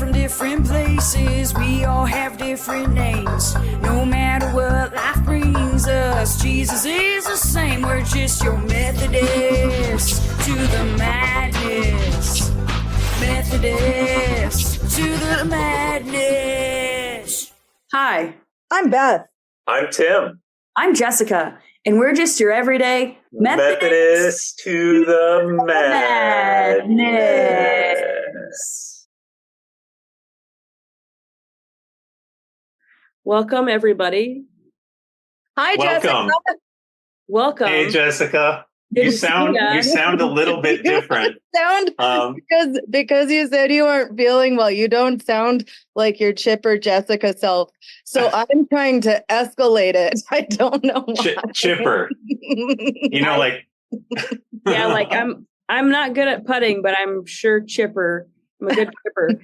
from different places, we all have different names. No matter what life brings us, Jesus is the same. We're just your Methodists to the madness. Methodist to the madness. Hi, I'm Beth. I'm Tim. I'm Jessica, and we're just your everyday Methodist to the madness. Welcome, everybody. Hi, Welcome. Jessica. Welcome. Hey, Jessica. Good You to see sound ya. you sound a little bit different. Because you said you weren't feeling well. You don't sound like your chipper Jessica self. So I'm trying to escalate it. I don't know why. Chipper. You know, like Yeah, like I'm not good at putting, but I'm sure chipper. I'm a good chipper.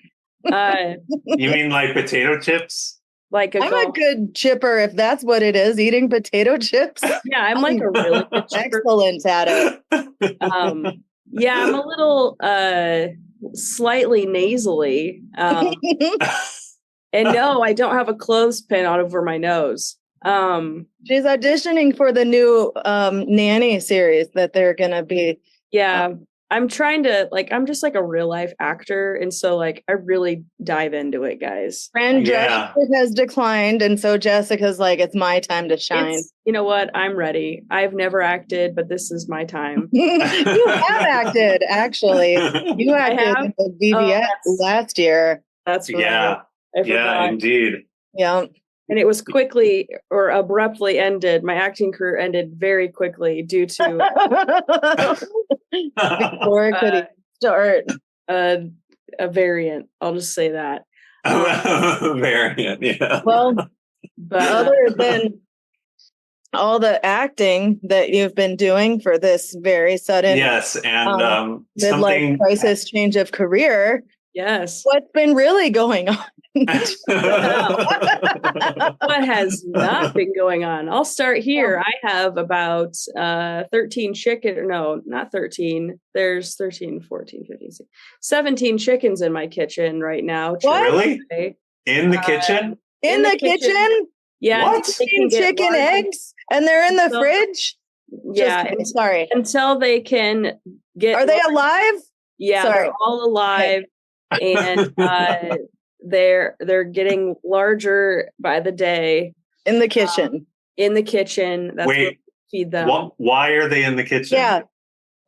You mean like potato chips? Like I'm a good chipper if that's what it is, eating potato chips. Yeah, I'm like a really good chipper. Excellent at it. Yeah, I'm a little slightly nasally. And no, I don't have a clothespin out over my nose. She's auditioning for the new nanny series that they're gonna be. Yeah, I'm trying to I'm just like a real life actor, and so I really dive into it, guys. Fran Drescher has declined, and so Jessica's like, it's my time to shine. You know what? I'm ready. I've never acted, but this is my time. You have acted, actually. You acted in the VBS last year. That's right. Yeah. Yeah, indeed. Yeah. And it was quickly or abruptly ended. My acting career ended very quickly due to before it could start a variant. I'll just say that. Variant, yeah. Well, but other than all the acting that you've been doing for this very sudden, yes, and midlife crisis change of career. Yes. What's been really going on? What has not been going on? I'll start here. I have about 13 chicken. No, not 13. There's 13, 14, 15, 16, 17 chickens in my kitchen right now. What? Really? In the kitchen? In the kitchen? Yeah. What? Chicken eggs? And they're in the fridge? Yeah. Sorry. Until they can get. Are they alive? Yeah, Sorry. They're all alive. And they're getting larger by the day. In the kitchen. That's where we feed them. Why are they in the kitchen? Yeah.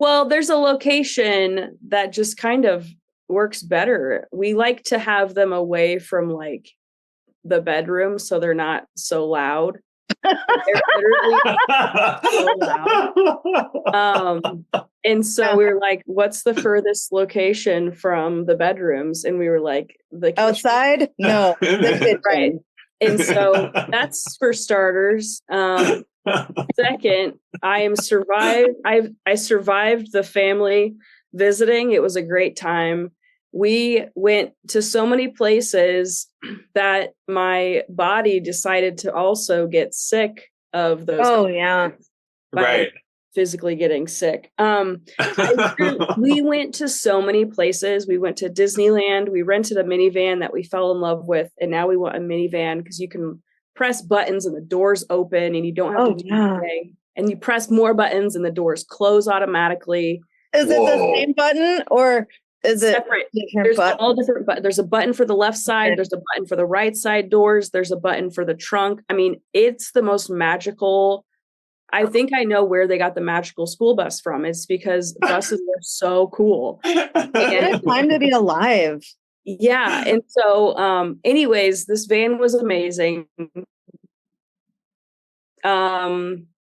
Well, there's a location that just kind of works better. We like to have them away from the bedroom so they're not so loud. They're literally so loud. And so we were like, what's the furthest location from the bedrooms? And we were like, the kitchen. Outside? No. The kitchen. Right. And so that's for starters. Second, I survived the family visiting. It was a great time. We went to so many places that my body decided to also get sick of those. Oh, yeah. Right. Physically getting sick. We went to so many places. We went to Disneyland. We rented a minivan that we fell in love with. And now we want a minivan because you can press buttons and the doors open and you don't have to do anything. And you press more buttons and the doors close automatically. Is it the same button or is it separate? There's all different buttons. There's a button for the left side. There's a button for the right side doors. There's a button for the trunk. I mean, it's the most magical. I think I know where they got the magical school bus from. It's because buses are so cool. It's time to be alive. Yeah. And so, anyways, this van was amazing.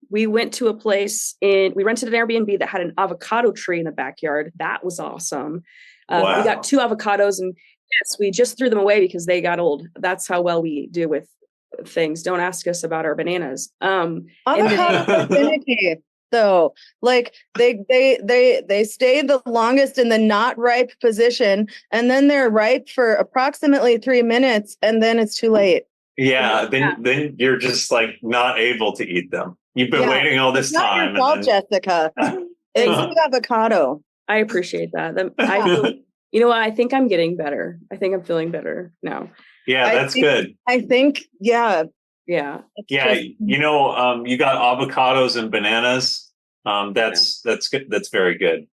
We went to a place we rented an Airbnb that had an avocado tree in the backyard. That was awesome. Wow. We got 2 avocados and yes, we just threw them away because they got old. That's how well we do with things. Don't ask us about our bananas. Avocado finicky, though. They stay the longest in the not ripe position, and then they're ripe for approximately 3 minutes, and then it's too late. Yeah, then you're just not able to eat them. You've been waiting all this time. Not your fault, Jessica. It's avocado. I appreciate that. You know what? I think I'm getting better. I think I'm feeling better now. Yeah, that's good. I think, yeah. Yeah. Yeah, you got avocados and bananas. That's good. That's very good.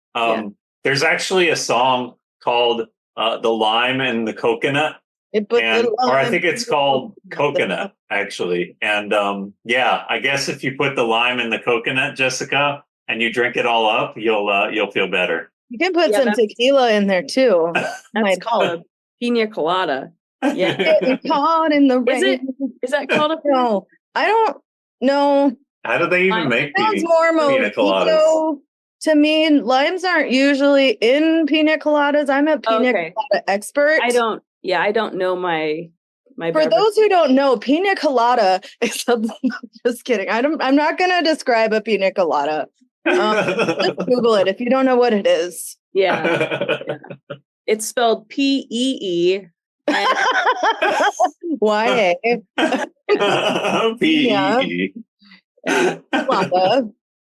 There's actually a song called "The Lime and the Coconut," or I think it's called "Coconut" actually. And I guess if you put the lime in the coconut, Jessica, and you drink it all up, you'll feel better. You can put some tequila in there too. That's called a pina colada. Yeah. Getting caught in the rain. Is that called a? No, I don't know. How do they even make sounds more pina coladas? To me, limes aren't usually in pina coladas. I'm a pina colada expert. I don't know my For beverage. those who don't know, pina colada is just kidding. I'm not going to describe a pina colada. Just Google it if you don't know what it is. Yeah. It's spelled PEE. Why? PEE.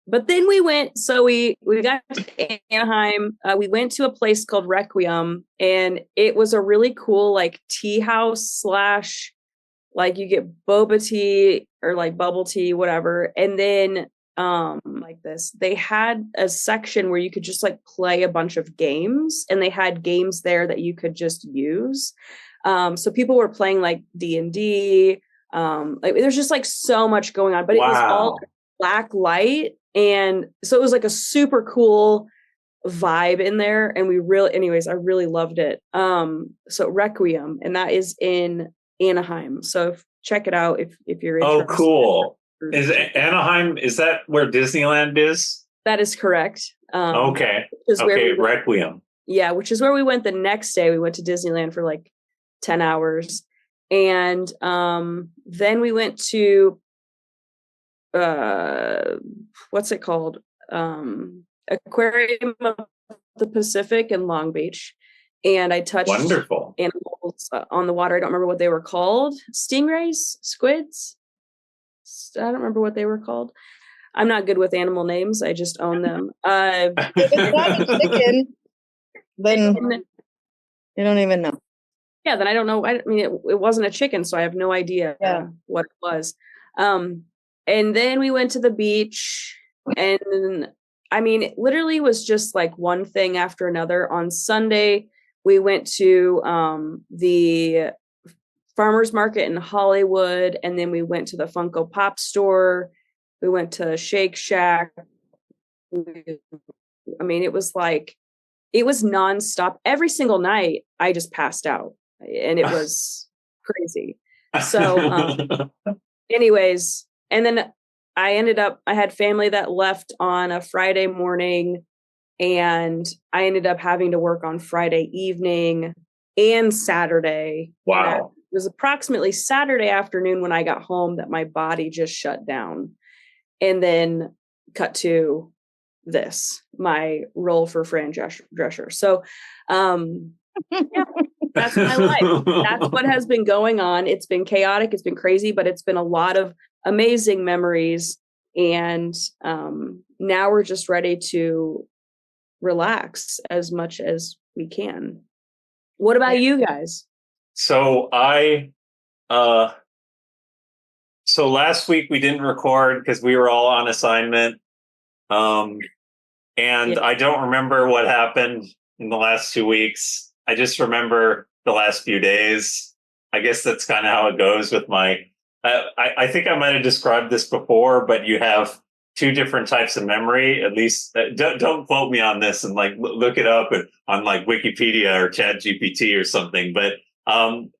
But then we went, so we got to Anaheim. We went to a place called Requiem, and it was a really cool like tea house / like you get boba tea or like bubble tea, whatever. And then like this, they had a section where you could just like play a bunch of games, and they had games there that you could just use. So people were playing like D&D. Like there's just like so much going on, but it was all black light. And so it was like a super cool vibe in there. And I really loved it. So Requiem, and that is in Anaheim. So check it out if you're interested. Oh, cool. Is Anaheim, is that where Disneyland is? That is correct. Okay. Requiem. Yeah, which is where we went the next day. We went to Disneyland for like 10 hours. And then we went to what's it called? Aquarium of the Pacific in Long Beach. And I touched wonderful animals on the water. I don't remember what they were called. Stingrays? Squids? I don't remember what they were called. I'm not good with animal names. I just own them. If it's not a chicken, then you don't even know. Yeah, then I don't know. I mean, it wasn't a chicken, so I have no idea what it was. And then we went to the beach, and I mean, it literally was just like one thing after another. On Sunday, we went to the farmers market in Hollywood, and then we went to the Funko Pop store. We went to Shake Shack. I mean, it was nonstop. Every single night, I just passed out, and it was crazy. So, anyways, and then I had family that left on a Friday morning, and I ended up having to work on Friday evening and Saturday. Wow. It was approximately Saturday afternoon when I got home that my body just shut down. And then cut to this, my role for Fran Drescher. So, that's my life. That's what has been going on. It's been chaotic. It's been crazy, but it's been a lot of amazing memories. And now we're just ready to relax as much as we can. What about you guys? So so last week we didn't record because we were all on assignment. And I don't remember what happened in the last 2 weeks. I just remember the last few days. I guess that's kind of how it goes with my, I think I might have described this before, but you have two different types of memory. At least don't quote me on this and like look it up on like Wikipedia or ChatGPT or something. But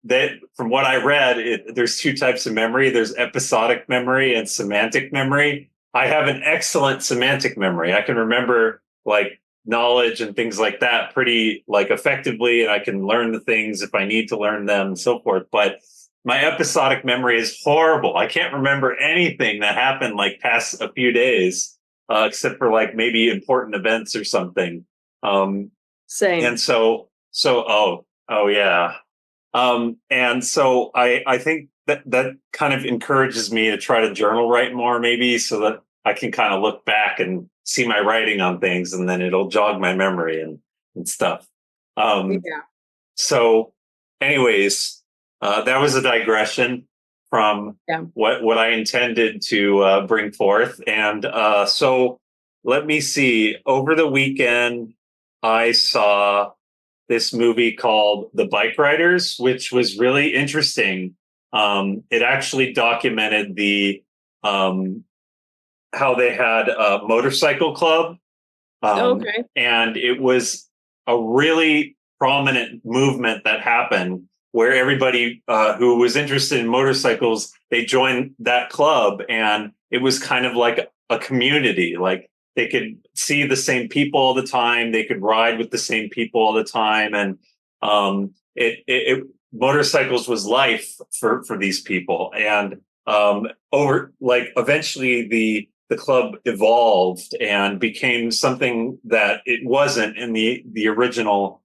that from what I read, there's two types of memory. There's episodic memory and semantic memory. I have an excellent semantic memory. I can remember like knowledge and things like that pretty like effectively, and I can learn the things if I need to learn them and so forth. But my episodic memory is horrible. I can't remember anything that happened like past a few days, except for like maybe important events or something. Same. And so, oh yeah. And so I think that kind of encourages me to try to journal write more, maybe, so that I can kind of look back and see my writing on things, and then it'll jog my memory and stuff. Yeah. So, anyways, that was a digression from what I intended to bring forth. And so let me see. Over the weekend, I saw this movie called The Bike Riders, which was really interesting. It actually documented the how they had a motorcycle club. Okay. And it was a really prominent movement that happened where everybody who was interested in motorcycles, they joined that club, and it was kind of like a community. Like they could see the same people all the time, they could ride with the same people all the time, and motorcycles was life for these people. And over like eventually the club evolved and became something that it wasn't in the original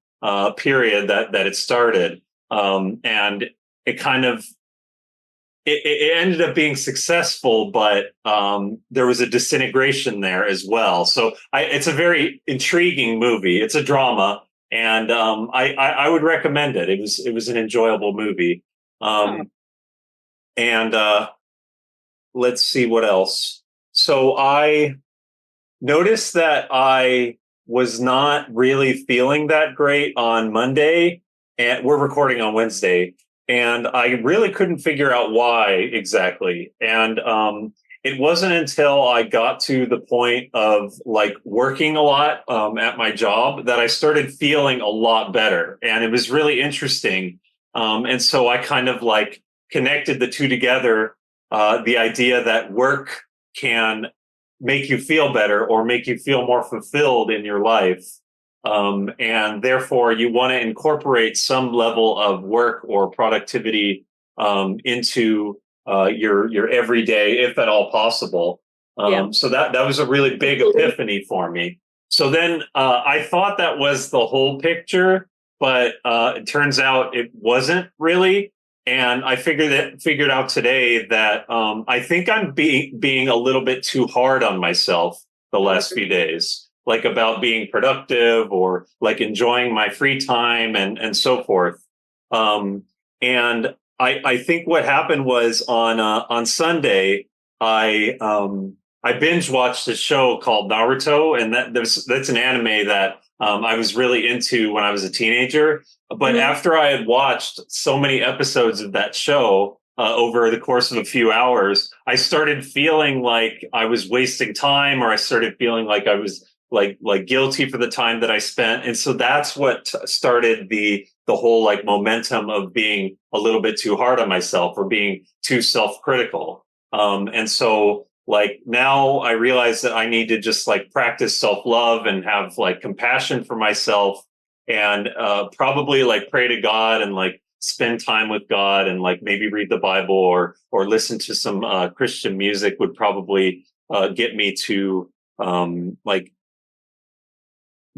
period that it started. And it kind of it ended up being successful, but there was a disintegration there as well. So it's a very intriguing movie. It's a drama, and I would recommend it. It was an enjoyable movie. And let's see what else. So I noticed that I was not really feeling that great on Monday, and we're recording on Wednesday, and I really couldn't figure out why exactly. And it wasn't until I got to the point of like working a lot at my job that I started feeling a lot better, and it was really interesting. And so I kind of like connected the two together. The idea that work can make you feel better or make you feel more fulfilled in your life. And therefore, you want to incorporate some level of work or productivity into your everyday, if at all possible. So that was a really big epiphany for me. So then I thought that was the whole picture, but it turns out it wasn't really. And I figured out today that I think I'm being a little bit too hard on myself the last few days, like about being productive or like enjoying my free time and so forth. And I think what happened was on Sunday, I binge watched a show called Naruto, and that's an anime that I was really into when I was a teenager. But after I had watched so many episodes of that show over the course of a few hours, I started feeling like I was wasting time, or I started feeling like I was like guilty for the time that I spent. And so that's what started the whole like momentum of being a little bit too hard on myself or being too self-critical. And so like now I realize that I need to just like practice self-love and have like compassion for myself, and probably like pray to God and like spend time with God and like maybe read the Bible or listen to some Christian music would probably get me to like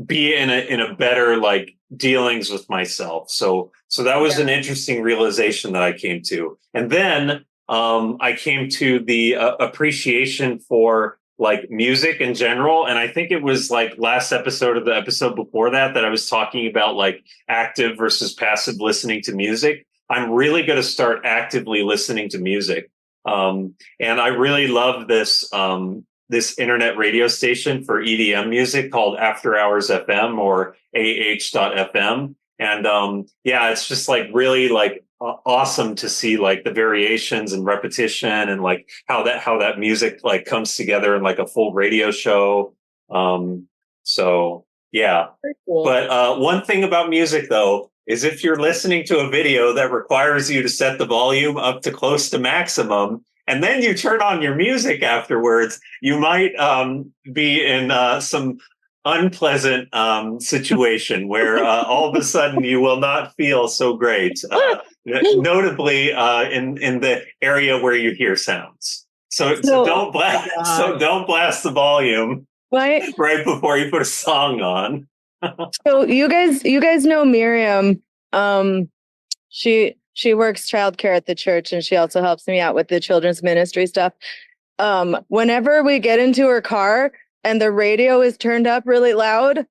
be in a better like dealings with myself. So that was an interesting realization that I came to. And then I came to the appreciation for like music in general. And I think it was like last episode of the episode before that I was talking about like active versus passive listening to music. I'm really going to start actively listening to music. And I really love this this internet radio station for EDM music called After Hours FM or AH.FM. And it's just like really like awesome to see like the variations and repetition and like how that music like comes together in like a full radio show. So yeah. Very cool. But one thing about music though is if you're listening to a video that requires you to set the volume up to close to maximum, and then you turn on your music afterwards, you might be in some unpleasant situation where all of a sudden you will not feel so great, notably in the area where you hear sounds. So don't blast the volume right before you put a song on. So you guys know Miriam. She works childcare at the church, and she also helps me out with the children's ministry stuff. Whenever we get into her car and the radio is turned up really loud,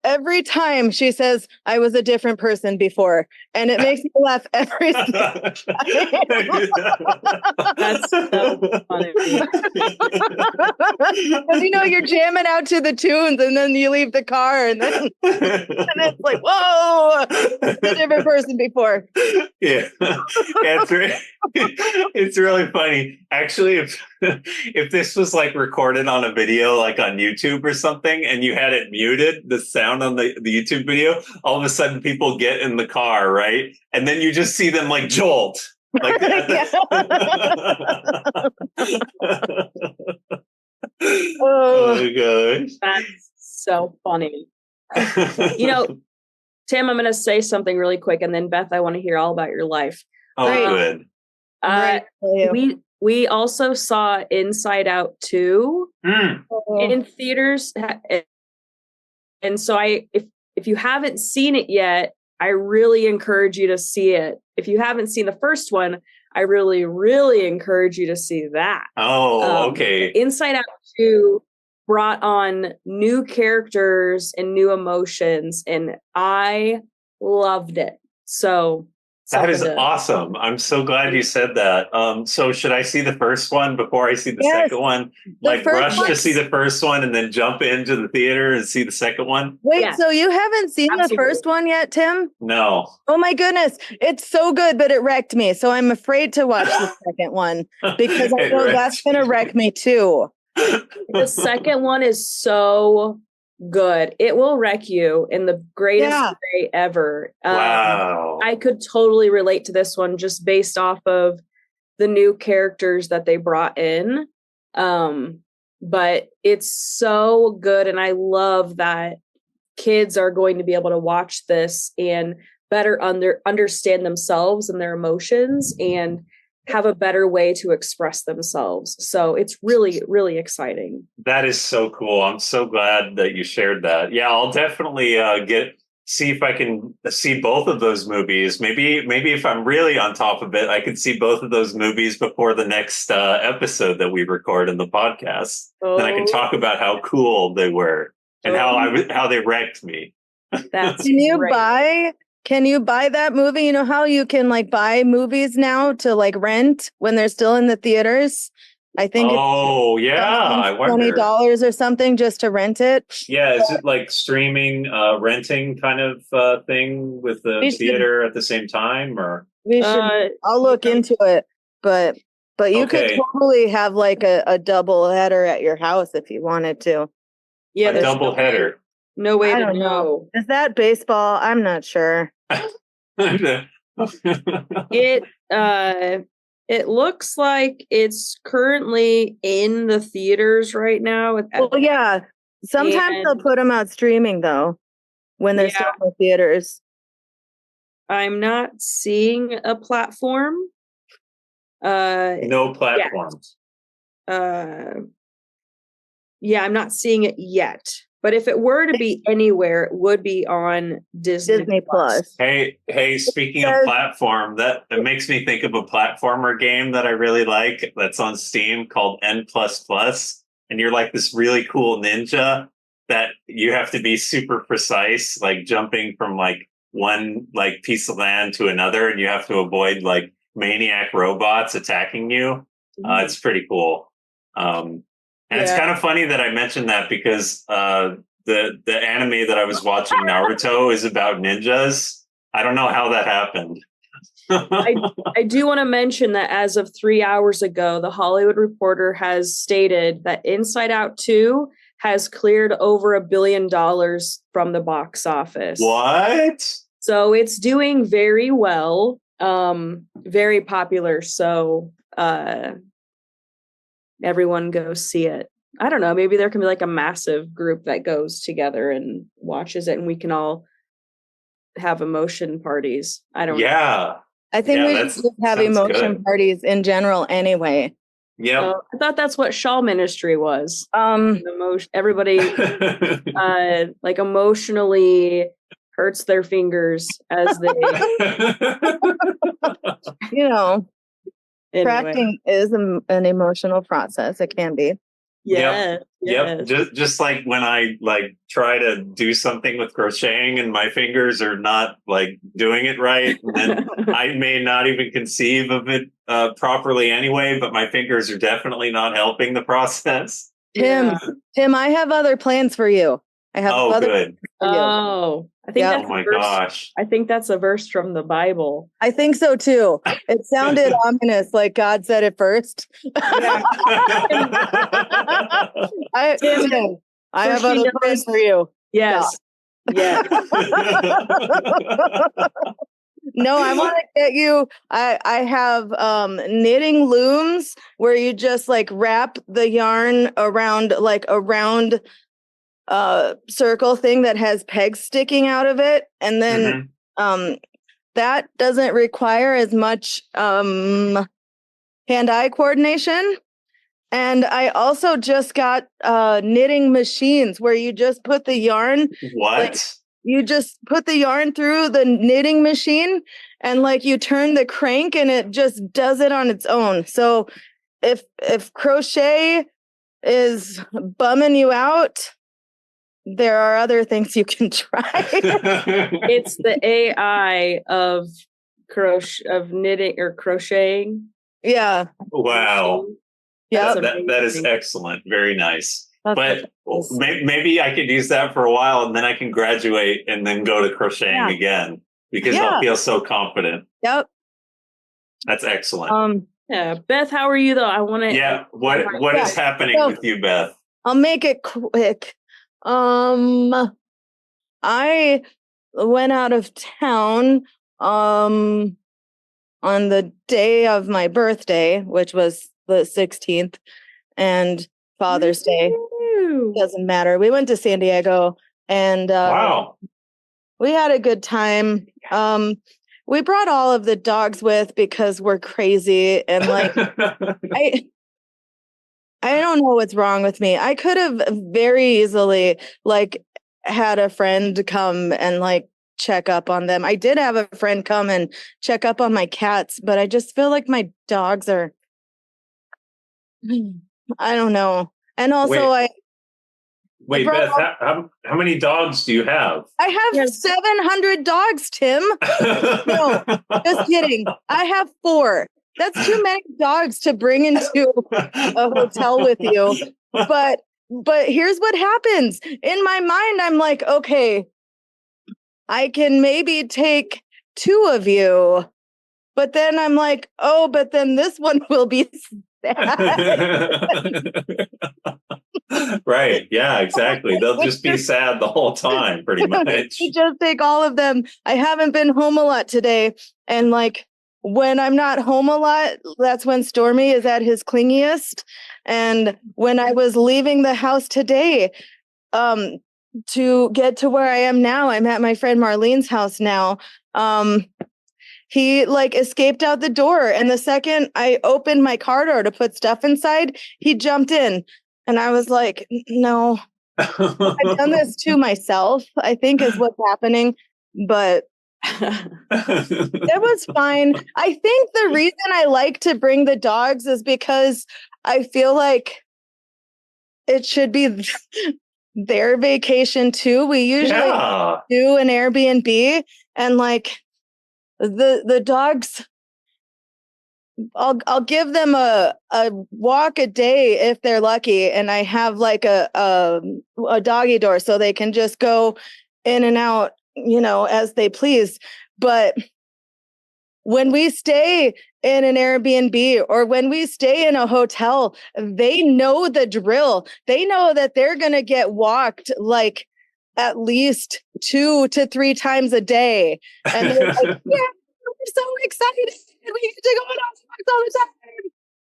every time she says, I was a different person before. And it makes me laugh every single That's so funny. Because you're jamming out to the tunes and then you leave the car and then and it's like, whoa, a different person before. Yeah. It's really funny. Actually, if this was like recorded on a video, like on YouTube or something, and you had it muted, the sound on the YouTube video, all of a sudden people get in the car, right? And then you just see them like jolt. Like oh my gosh. That's so funny. Tim, I'm going to say something really quick, and then Beth, I want to hear all about your life. Oh, good. We also saw Inside Out 2 in theaters, and so if you haven't seen it yet, I really encourage you to see it. If you haven't seen the first one, I really, really encourage you to see that. Oh, okay. Inside Out 2 brought on new characters and new emotions, and I loved it. So that is awesome. I'm so glad you said that. So should I see the first one before I see the second one? Like rush to see the first one and then jump into the theater and see the second one? Wait, so you haven't seen the first one yet, Tim? No. Oh my goodness. It's so good, but it wrecked me. So I'm afraid to watch the second one because I know that's going to wreck me too. The second one is so good. It will wreck you in the greatest way ever. Wow. I could totally relate to this one just based off of the new characters that they brought in. But it's so good. And I love that kids are going to be able to watch this and better understand themselves and their emotions and have a better way to express themselves. So it's really, really exciting. That is so cool. I'm so glad that you shared that. Yeah, I'll definitely see if I can see both of those movies. Maybe if I'm really on top of it, I can see both of those movies before the next episode that we record in the podcast. Then I can talk about how cool they were and how they wrecked me. That's Can you buy that movie? You know how you can like buy movies now to like rent when they're still in the theaters? I think I wonder. $20 or something just to rent it. Yeah, is it like streaming, renting kind of thing with the theater at the same time, or we should? I'll look into it, but you could totally have like a double header at your house if you wanted to. Yeah, a double header. No way to know. Is that baseball? I'm not sure. It looks like it's currently in the theaters right now. Well, yeah. Sometimes they'll put them out streaming though, when they're still in the theaters. I'm not seeing a platform. No platforms. I'm not seeing it yet. But if it were to be anywhere, it would be on Disney Plus. Hey, speaking of platform, that it makes me think of a platformer game that I really like that's on Steam called N++. And you're like this really cool ninja that you have to be super precise, like jumping from like one like piece of land to another, and you have to avoid like maniac robots attacking you. It's pretty cool. And it's kind of funny that I mentioned that because the anime that I was watching, Naruto, is about ninjas. I don't know how that happened. I do want to mention that as of 3 hours ago, The Hollywood Reporter has stated that Inside Out 2 has cleared over $1 billion from the box office. What? So it's doing very well, very popular. So everyone go see it. I don't know. Maybe there can be like a massive group that goes together and watches it, and we can all have emotion parties. I don't know. I think we should just have emotion parties in general anyway. Yeah. I thought that's what Shaw Ministry was. Everybody like emotionally hurts their fingers as they Tracking is an emotional process. It can be. Yes. Yep. Just like when I like try to do something with crocheting and my fingers are not like doing it right, and then I may not even conceive of it properly anyway, but my fingers are definitely not helping the process. Tim, I have other plans for you. I have other good. for you. Oh, I think that's Oh my a verse. gosh. I think that's a verse from the Bible. I think so too. It sounded ominous, like God said it first. Yeah. Tim, I have other plans for you. Yes. Yes. No, I want to get you. I have knitting looms where you just like wrap the yarn around like a round circle thing that has pegs sticking out of it, and then that doesn't require as much hand-eye coordination. And I also just got knitting machines where you just put the yarn. What? Like, you just put the yarn through the knitting machine and like you turn the crank and it just does it on its own. So if crochet is bumming you out, there are other things you can try. It's the AI of knitting or crocheting. Yeah. Wow. Yeah. That is excellent. Very nice. That's But maybe I could use that for a while and then I can graduate and then go to crocheting again because I'll feel so confident. Yep. That's excellent. Yeah. Beth, how are you though? I want to. Yeah. What is happening with you, Beth? I'll make it quick. I went out of town on the day of my birthday, which was the 16th, and Father's Day. Doesn't matter. We went to San Diego and wow. We had a good time. We brought all of the dogs with because we're crazy and like I don't know what's wrong with me. I could have very easily like had a friend come and like check up on them. I did have a friend come and check up on my cats, but I just feel like my dogs are I don't know. And also Wait, Beth, how many dogs do you have? I have 700 dogs, Tim. No, just kidding. I have 4. That's too many dogs to bring into a hotel with you. But here's what happens. In my mind, I'm like, okay, I can maybe take 2 of you. But then I'm like, oh, but then this one will be sad. Right. Yeah, exactly. They'll just be sad the whole time, pretty much. You just take all of them. I haven't been home a lot today. And like when I'm not home a lot, that's when Stormy is at his clingiest. And when I was leaving the house today, to get to where I am now, I'm at my friend Marlene's house now. He like escaped out the door. And the second I opened my car door to put stuff inside, he jumped in. And I was like, no, I've done this to myself, I think is what's happening. But that was fine. I think the reason I like to bring the dogs is because I feel like it should be their vacation too. We usually do an Airbnb and like the dogs, I'll give them a walk a day if they're lucky, and I have like a doggy door so they can just go in and out, you know, as they please. But when we stay in an Airbnb or when we stay in a hotel, they know the drill. They know that they're going to get walked like at least 2 to 3 times a day. And they're like, yeah, we're so excited. We get to go on walks all the time.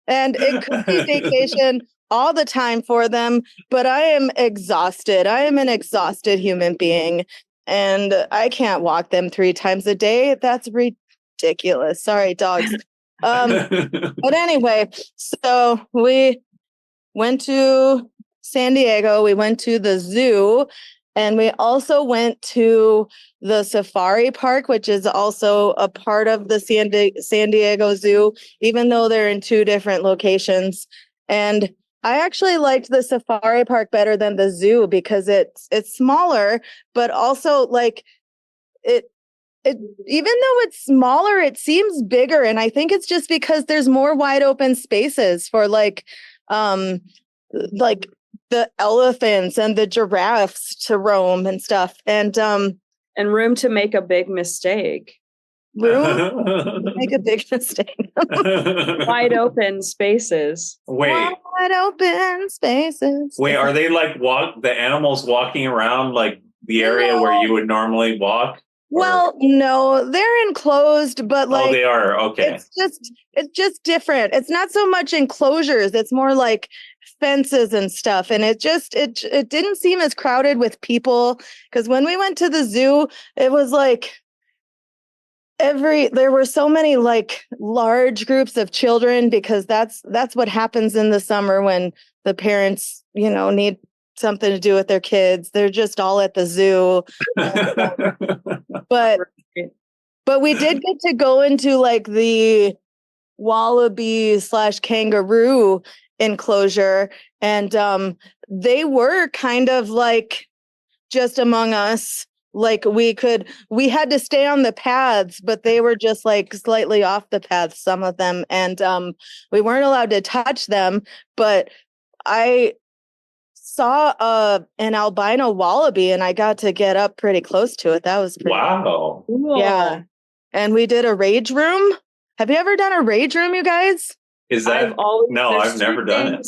And it could be vacation all the time for them, but I am exhausted. I am an exhausted human being, and I can't walk them 3 times a day. That's ridiculous. Sorry, dogs. But anyway, so we went to San Diego. We went to the zoo. And we also went to the safari park, which is also a part of the San Diego Zoo, even though they're in 2 different locations. And I actually liked the safari park better than the zoo because it's smaller, but also like it even though it's smaller, it seems bigger. And I think it's just because there's more wide open spaces for like the elephants and the giraffes to roam and stuff. And room to make a big mistake. Room to make a big mistake. Wide open spaces. Wait. Wide open spaces. Wait, are they like the animals walking around like the area where you would normally walk? Well, no, they're enclosed, but like they are. Okay. It's just different. It's not so much enclosures. It's more like fences and stuff. And it didn't seem as crowded with people. Because when we went to the zoo, it was like there were so many like large groups of children because that's what happens in the summer when the parents, need something to do with their kids. They're just all at the zoo. But we did get to go into like the wallaby / kangaroo enclosure, and they were kind of like just among us. Like we had to stay on the paths, but they were just like slightly off the path, some of them, and we weren't allowed to touch them. But I saw an albino wallaby, and I got to get up pretty close to it. That was pretty wow. Cool. Yeah. And we did a rage room. Have you ever done a rage room, you guys? Is that I've never done it.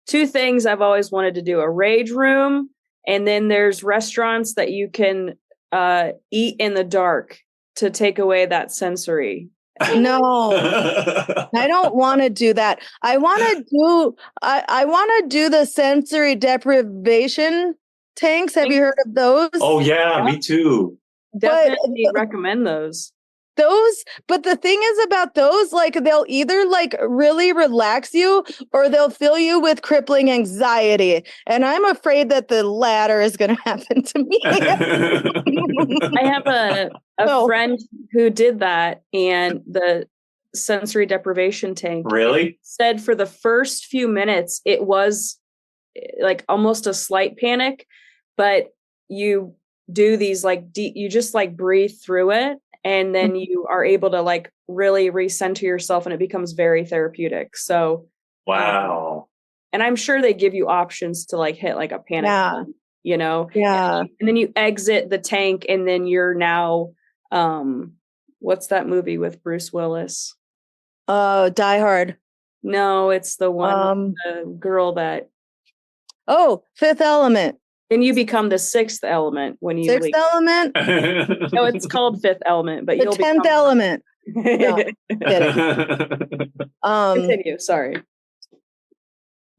Two things I've always wanted to do: a rage room, and then there's restaurants that you can eat in the dark to take away that sensory. No, I don't want to do that. I want to do the sensory deprivation tanks. Have you heard of those? Oh yeah, me too. Definitely recommend those. But the thing is about those, like they'll either like really relax you or they'll fill you with crippling anxiety. And I'm afraid that the latter is going to happen to me. I have a friend who did that, and the sensory deprivation tank. Really? Said for the first few minutes, it was like almost a slight panic, but you do these like you just like breathe through it. And then you are able to like really recenter yourself, and it becomes very therapeutic. So, wow. And I'm sure they give you options to like hit like a panic, button, Yeah. And then you exit the tank, and then you're now, what's that movie with Bruce Willis? Die Hard. No, it's the one, the girl that. Oh, Fifth Element. Then you become the sixth element when you Sixth leave. Element? No, it's called Fifth Element, but the you'll 10th element. No, continue. Sorry.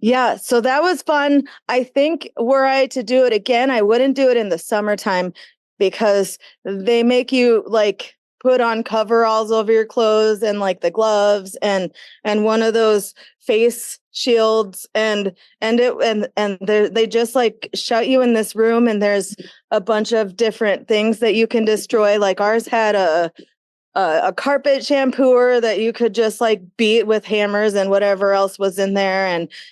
Yeah, so that was fun. I think were I to do it again, I wouldn't do it in the summertime because they make you like put on coveralls over your clothes and like the gloves and one of those face shields and they just like shut you in this room, and there's a bunch of different things that you can destroy. Like ours had a carpet shampooer that you could just like beat with hammers and whatever else was in there,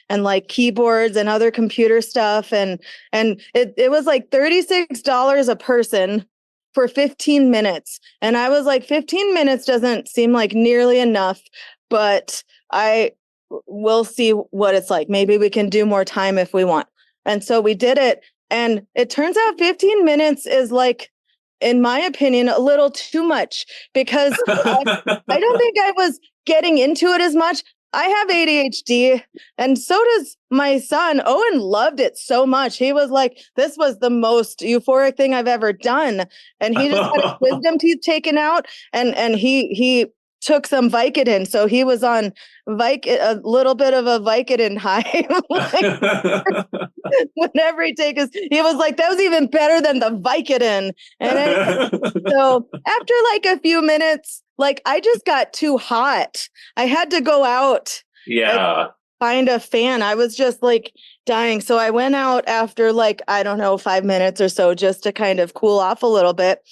and like keyboards and other computer stuff, and it was like $36 a person for 15 minutes. And I was like, 15 minutes doesn't seem like nearly enough, but we'll see what it's like. Maybe we can do more time if we want. And so we did it. And it turns out 15 minutes is like, in my opinion, a little too much because I don't think I was getting into it as much. I have ADHD, and so does my son. Owen loved it so much. He was like, this was the most euphoric thing I've ever done. And he just had his wisdom teeth taken out, and he took some Vicodin. So he was on a little bit of a Vicodin high. Whenever he was like, that was even better than the Vicodin. And so after like a few minutes, like I just got too hot. I had to go out. Yeah. Find a fan. I was just like dying. So I went out after like, I don't know, 5 minutes or so just to kind of cool off a little bit.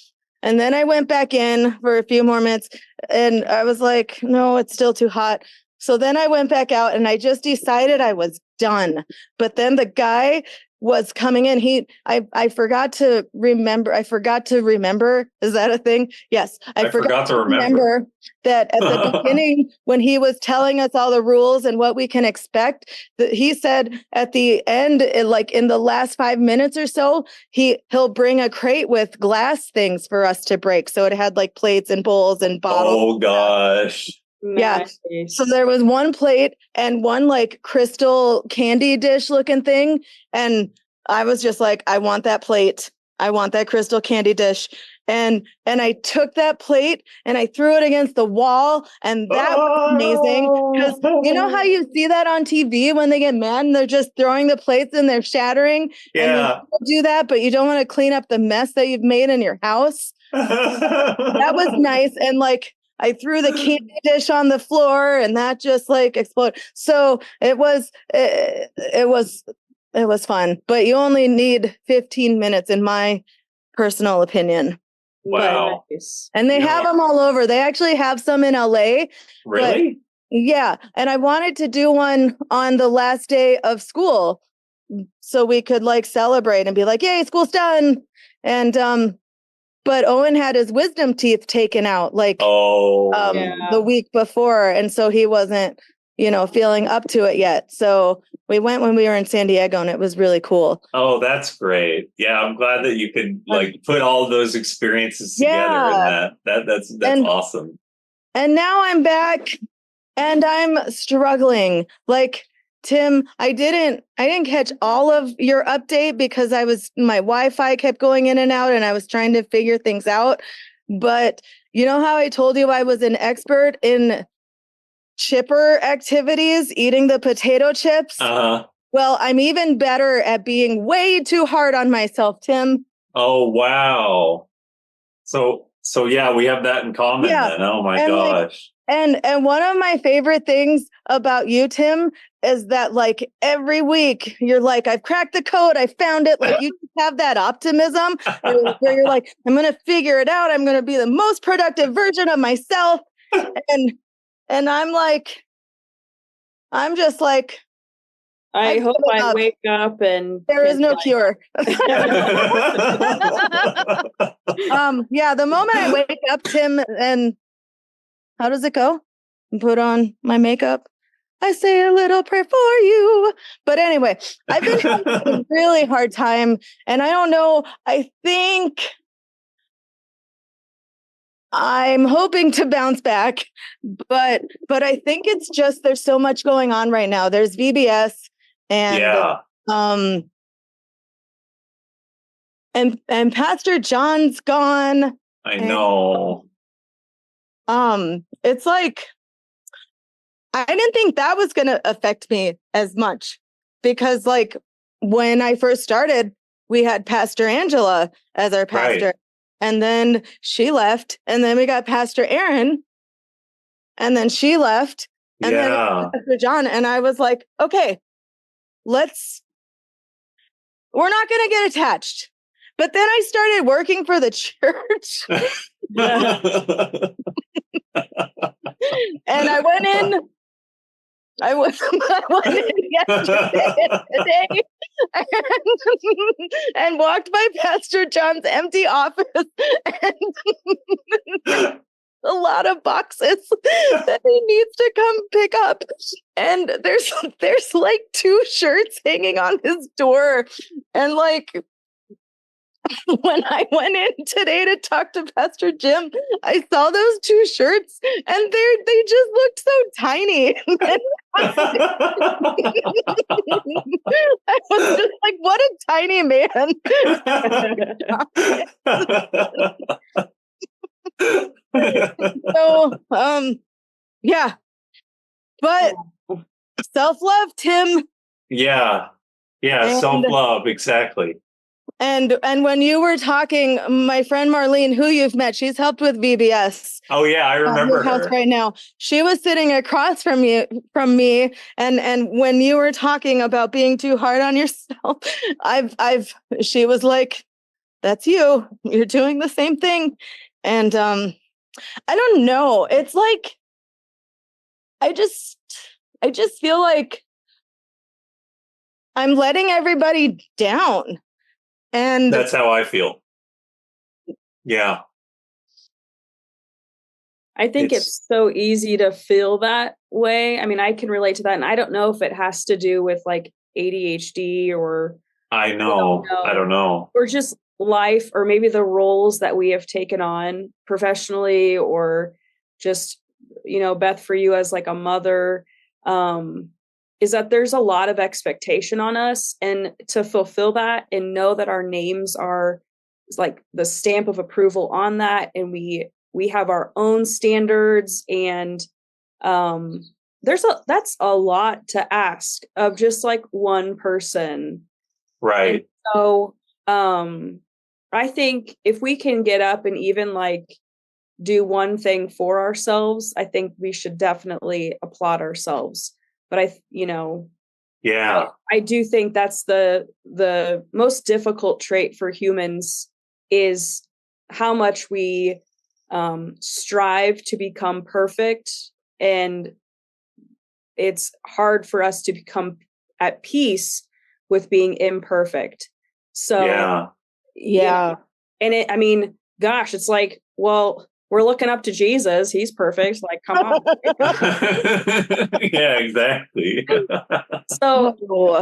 And then I went back in for a few more minutes, and I was like, no, it's still too hot. So then I went back out and I just decided I was done. But then the guy was coming in. I forgot to remember. Is that a thing? Yes. I forgot to remember that at the beginning, when he was telling us all the rules and what we can expect, that he said at the end, like in the last 5 minutes or so, he'll bring a crate with glass things for us to break. So it had like plates and bowls and bottles. Oh gosh. Nice. Yeah. So there was one plate and one like crystal candy dish looking thing. And I was just like, I want that plate. I want that crystal candy dish. And I took that plate and I threw it against the wall. And that was amazing. Because you know how you see that on TV when they get mad and they're just throwing the plates and they're shattering? Yeah. And you do that, but you don't want to clean up the mess that you've made in your house. That was nice. And like, I threw the candy dish on the floor and that just like exploded. So it was fun, but you only need 15 minutes in my personal opinion. Wow. And they have them all over. They actually have some in LA. Really? Yeah. And I wanted to do one on the last day of school so we could like celebrate and be like, yay, school's done. And, but Owen had his wisdom teeth taken out like the week before. And so he wasn't, feeling up to it yet. So we went when we were in San Diego and it was really cool. Oh, that's great. Yeah. I'm glad that you could like put all those experiences together in that. That's awesome. And now I'm back and I'm struggling. Like, Tim, I didn't catch all of your update because my Wi-Fi kept going in and out and I was trying to figure things out. But you know how I told you I was an expert in chipper activities, eating the potato chips? Uh-huh. Well, I'm even better at being way too hard on myself, Tim. Oh, wow. So yeah, we have that in common then. Oh my gosh. And one of my favorite things about you, Tim, is that like every week you're like, I've cracked the code. I found it. Like you have that optimism where you're like, I'm going to figure it out. I'm going to be the most productive version of myself. And I'm just like, I hope I wake up and there is no cure. Yeah, the moment I wake up, Tim, and how does it go? And put on my makeup. I say a little prayer for you. But anyway, I've been having a really hard time. And I don't know. I think I'm hoping to bounce back. But I think it's just there's so much going on right now. There's VBS and and Pastor John's gone. I know. It's like I didn't think that was going to affect me as much because like when I first started, we had Pastor Angela as our pastor. Right. And then she left. And then we got Pastor Aaron. And then she left. And then Pastor John. And I was like, okay, we're not going to get attached. But then I started working for the church. And I went in yesterday and walked by Pastor John's empty office and a lot of boxes that he needs to come pick up. And there's like 2 shirts hanging on his door. And like when I went in today to talk to Pastor Jim, I saw those 2 shirts and they just looked so tiny. I was just like, what a tiny man. So, yeah. But self-love, Tim. Yeah. Yeah, self-love, exactly. And when you were talking, my friend Marlene, who you've met, she's helped with VBS. Oh yeah, I remember her. House right now. She was sitting across from me, and when you were talking about being too hard on yourself, she was like, "That's you. You're doing the same thing." And I don't know. It's like I just feel like I'm letting everybody down. And that's how I feel. Yeah. I think it's so easy to feel that way. I mean, I can relate to that. And I don't know if it has to do with like ADHD or I know. I don't know. Or just life, or maybe the roles that we have taken on professionally, or just, Beth, for you as like a mother, is that there's a lot of expectation on us, and to fulfill that and know that our names are like the stamp of approval on that. And we have our own standards, and that's a lot to ask of just like one person. Right. And so I think if we can get up and even like do one thing for ourselves, I think we should definitely applaud ourselves. But I do think that's the most difficult trait for humans, is how much we strive to become perfect, and it's hard for us to become at peace with being imperfect. So yeah. And gosh, it's like, well, we're looking up to Jesus. He's perfect. Like, come on. Yeah, exactly. So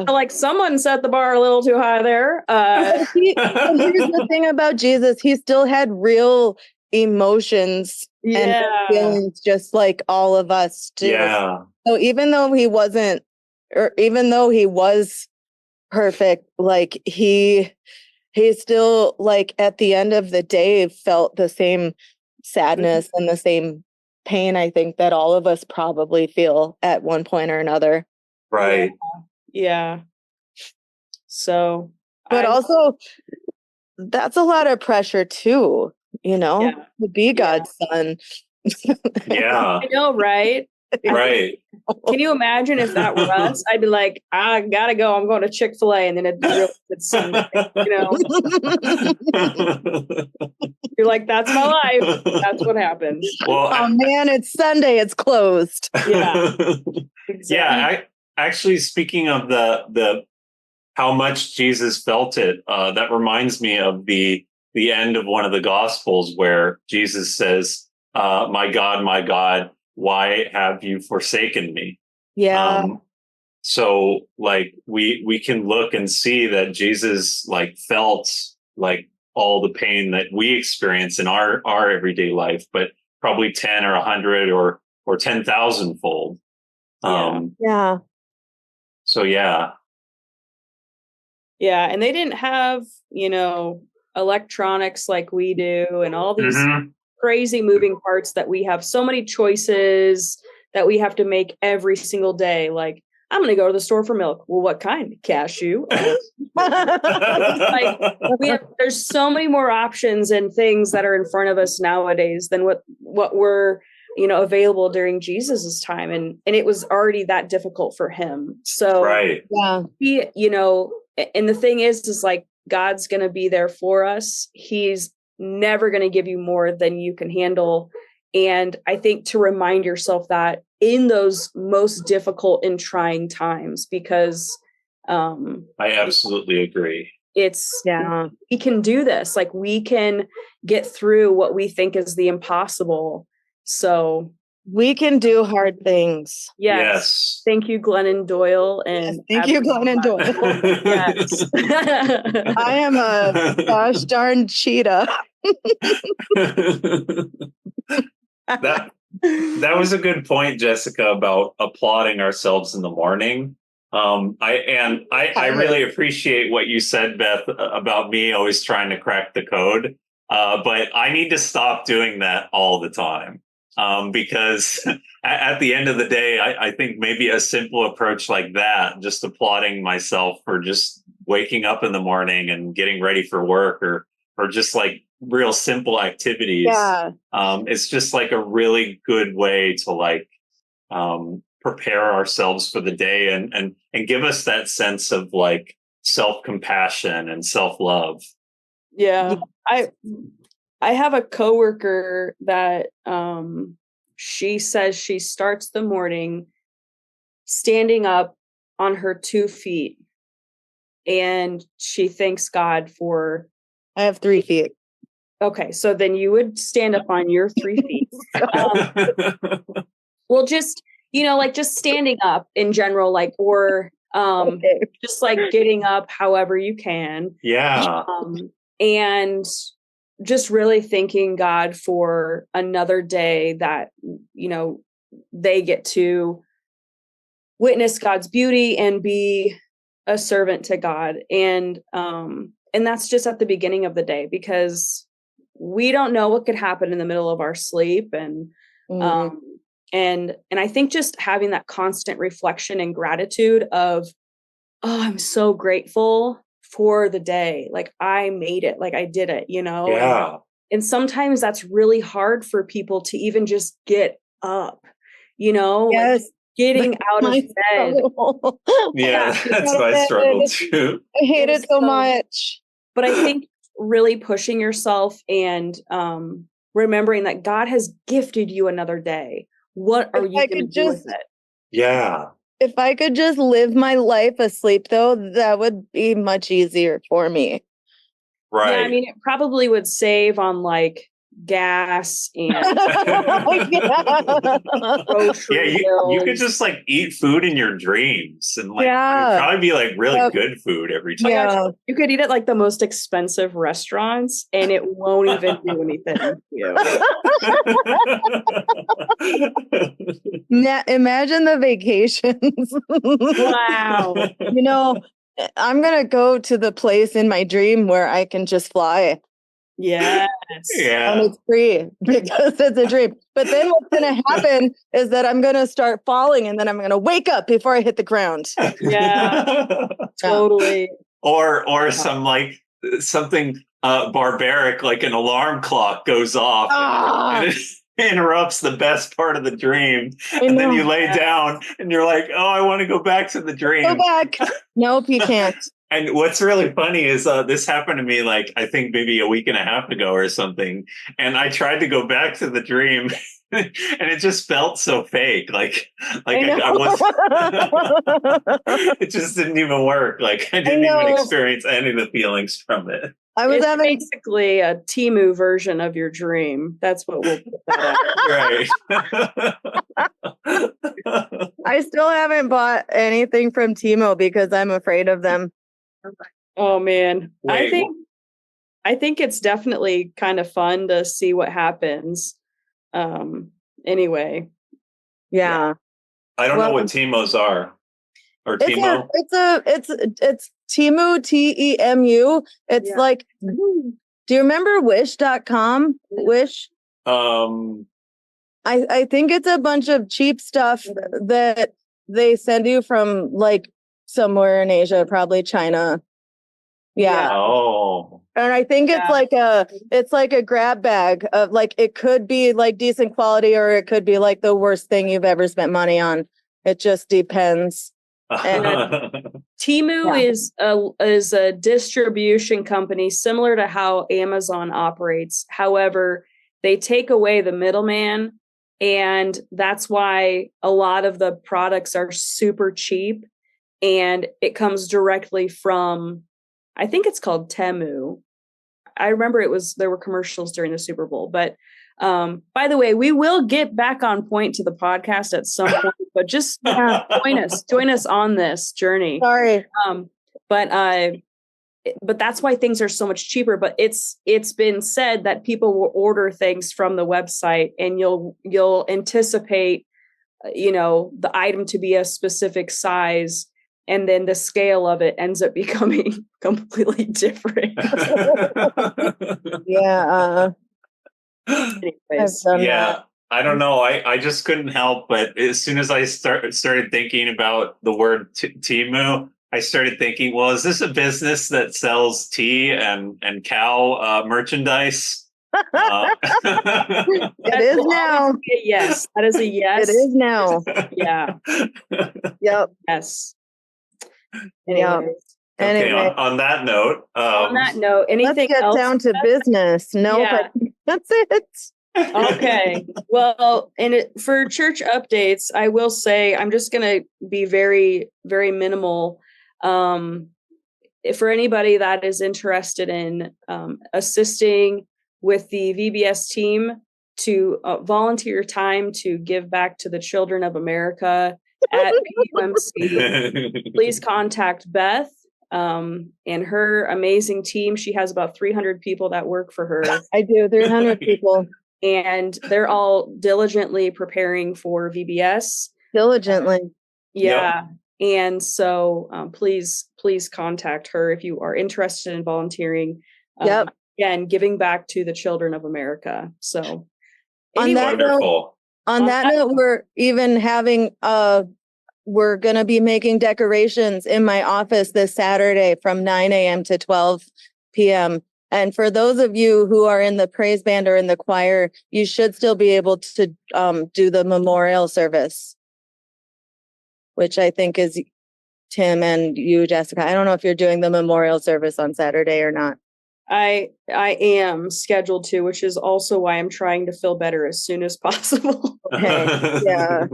like someone set the bar a little too high there. And here's the thing about Jesus. He still had real emotions and feelings, just like all of us do. Yeah. So even though he was perfect, like he still, like, at the end of the day, felt the same sadness and the same pain, I think, that all of us probably feel at one point or another. Right. Yeah. So, but also that's a lot of pressure too, to be God's son. Yeah. I know, right? Right. Can you imagine if that were us? I'd be like, I gotta go. I'm going to Chick-fil-A, and then it'd be real good Sunday. You're like, that's my life. That's what happens. Well, oh man, it's Sunday. It's closed. Yeah. Exactly. Yeah. Actually, speaking of the how much Jesus felt it, that reminds me of the end of one of the Gospels where Jesus says, my God, why have you forsaken me? Yeah. So like we can look and see that Jesus like felt like all the pain that we experience in our everyday life, but probably 10 or 100 or 10,000 fold. Yeah. So yeah. Yeah. And they didn't have, electronics like we do, and all these crazy moving parts that we have, so many choices that we have to make every single day. Like, I'm going to go to the store for milk. Well, what kind? Cashew. There's so many more options and things that are in front of us nowadays than what were, available during Jesus's time. And it was already that difficult for him. So, he, and the thing is like, God's going to be there for us. He's never going to give you more than you can handle. And I think to remind yourself that in those most difficult and trying times, because I absolutely agree. We can do this. Like, we can get through what we think is the impossible. So we can do hard things. Yes. Thank you, Glennon Doyle. And thank you, Glennon Doyle. Yes. I am a gosh darn cheetah. That was a good point, Jessica, about applauding ourselves in the morning. I really appreciate what you said, Beth, about me always trying to crack the code. But I need to stop doing that all the time. Because at the end of the day, I think maybe a simple approach like that, just applauding myself for just waking up in the morning and getting ready for work, or just like real simple activities. It's just like a really good way to like prepare ourselves for the day and give us that sense of like self-compassion and self-love. Yeah. I have a coworker that she says she starts the morning standing up on her 2 feet, and she thanks God for. I have 3 feet. Okay, so then you would stand up on your 3 feet. Well, just, like just standing up in general, like, or Okay. just like getting up however you can. Yeah. And just really thanking God for another day that, they get to witness God's beauty and be a servant to God. And that's just at the beginning of the day, because we don't know what could happen in the middle of our sleep. And and I think just having that constant reflection and gratitude of, oh, I'm so grateful for the day. Like, I made it, like I did it, Yeah. And sometimes that's really hard for people to even just get up, Yes. like getting out of bed. Yeah, that's my struggle too. I hate it so much. But I think really pushing yourself and remembering that God has gifted you another day. What are you going to do with it? Yeah. If I could just live my life asleep, though, that would be much easier for me. Right. Yeah, I mean, it probably would save on like gas and grocery bills. You could just like eat food in your dreams, and like it'd probably be like really good food every time. Yeah. You could eat at like the most expensive restaurants and it won't even do anything to you. Imagine the vacations. Wow. I'm going to go to the place in my dream where I can just fly. Yes. Yeah. And it's free because it's a dream. But then what's going to happen is that I'm going to start falling, and then I'm going to wake up before I hit the ground. Yeah. Totally. Or some like something barbaric, like an alarm clock goes off and it interrupts the best part of the dream. And then you lay down and you're like, oh, I want to go back to the dream. Go back. Nope, you can't. And what's really funny is this happened to me, like, I think maybe a week and a half ago or something. And I tried to go back to the dream and it just felt so fake. Like I was, it just didn't even work. Like I didn't even experience any of the feelings from it. It's basically a Temu version of your dream. That's what we'll put that Right. I still haven't bought anything from Temu because I'm afraid of them. Oh man. Wait, I think it's definitely kind of fun to see what happens. Anyway. Yeah. I don't know what Temos are. Or Temu. It's Temu, Temu. It's like, do you remember wish.com? Wish? I think it's a bunch of cheap stuff that they send you from like somewhere in Asia, probably China. Yeah. Oh. And I think it's like a grab bag of like, it could be like decent quality or it could be like the worst thing you've ever spent money on. It just depends. And Temu is a distribution company similar to how Amazon operates. However, they take away the middleman, and that's why a lot of the products are super cheap, and it comes directly from, I think it's called Temu. I remember there were commercials during the Super Bowl, but by the way, we will get back on point to the podcast at some point, but just join us on this journey. Sorry. But that's why things are so much cheaper. But it's been said that people will order things from the website and you'll anticipate, the item to be a specific size. And then the scale of it ends up becoming completely different. Yeah. Anyways, I don't know. I just couldn't help but as soon as I started thinking about the word Temu, I started thinking, well, is this a business that sells tea and cow merchandise? It is now. Yes, that is a yes. It is now. Yeah. Yep. Yes. Anyways. Okay, on that note. Anything let's get else? down to business. No, but that's it. Okay. Well, and for church updates, I will say I'm just going to be very, very minimal. For anybody that is interested in assisting with the VBS team to volunteer time to give back to the children of America at PUMC, please contact Beth and her amazing team. She has about 300 people that work for her. I do, 300 people. And they're all diligently preparing for VBS. Diligently. Yeah. Yep. And so please contact her if you are interested in volunteering. Again, giving back to the children of America. So on that note, we're even having we're going to be making decorations in my office this Saturday from 9 a.m. to 12 p.m. And for those of you who are in the praise band or in the choir, you should still be able to do the memorial service, which I think is Tim and you, Jessica. I don't know if you're doing the memorial service on Saturday or not. I am scheduled to, which is also why I'm trying to feel better as soon as possible. Okay. Yeah.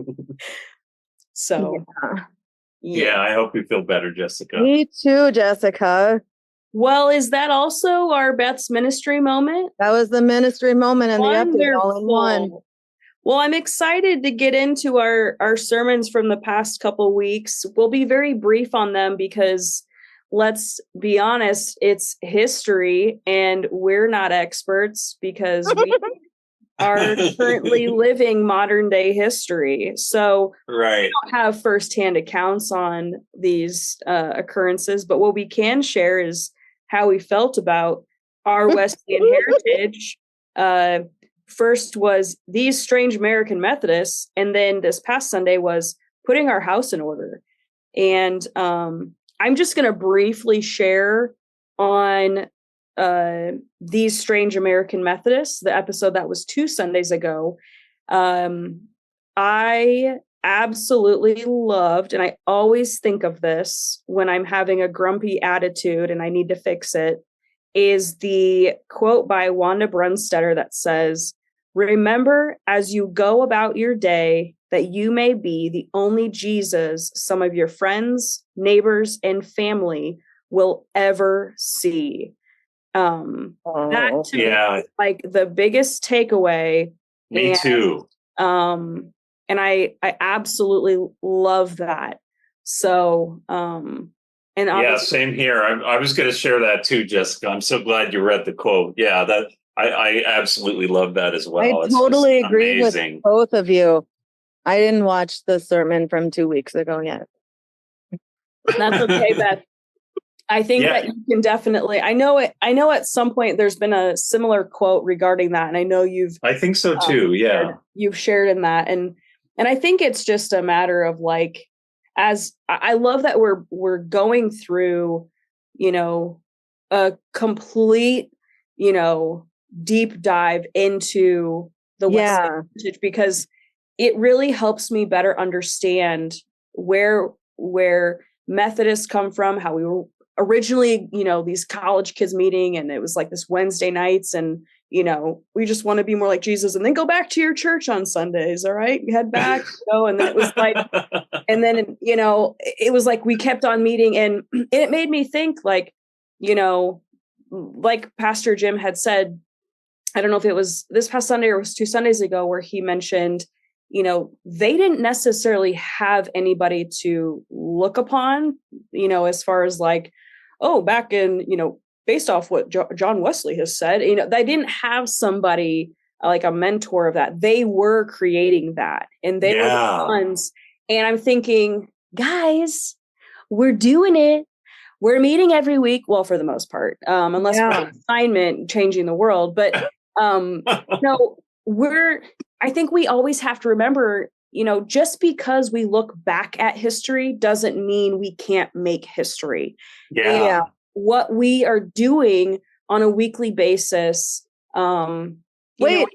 So. Yeah, I hope you feel better, Jessica. Me too, Jessica. Well, is that also our Beth's ministry moment? That was the ministry moment and the update all in one. Well, I'm excited to get into our sermons from the past couple weeks. We'll be very brief on them because let's be honest, it's history and we're not experts because we are currently living modern day history. So we don't have firsthand accounts on these occurrences, but what we can share is how we felt about our Wesleyan heritage. First was these strange American Methodists, and then this past Sunday was putting our house in order. And I'm just going to briefly share on these strange American Methodists, the episode that was 2 Sundays ago. I absolutely loved, and I always think of this when I'm having a grumpy attitude and I need to fix it, is the quote by Wanda Brunstetter that says, "Remember as you go about your day that you may be the only Jesus some of your friends, neighbors, and family will ever see." That to me is like the biggest takeaway. Me too. And I absolutely love that. So, and yeah, same here. I was going to share that too, Jessica. I'm so glad you read the quote. Yeah, that I absolutely love that as well. I totally agree with both of you. I didn't watch the sermon from 2 weeks ago yet. That's okay, Beth. I think that you can definitely, I know at some point there's been a similar quote regarding that. And I know I think so too. You've shared in that. And I think it's just a matter of like, as I love that we're going through, a complete, deep dive into the Wesleyan heritage, because it really helps me better understand where Methodists come from, how we were originally, these college kids meeting, and it was like this Wednesday nights, and we just want to be more like Jesus, and then go back to your church on Sundays. All right, you head back, and then it was like, and then it was like we kept on meeting, and it made me think, like, like Pastor Jim had said, I don't know if it was this past Sunday or it was 2 Sundays ago, where he mentioned, they didn't necessarily have anybody to look upon, as far as like, oh, back in, based off what John Wesley has said, they didn't have somebody like a mentor of that. They were creating that, and they were the ones. And I'm thinking, guys, we're doing it. We're meeting every week. Well, for the most part, unless we're on assignment changing the world. But I think we always have to remember, just because we look back at history doesn't mean we can't make history. Yeah. What we are doing on a weekly basis. Wait,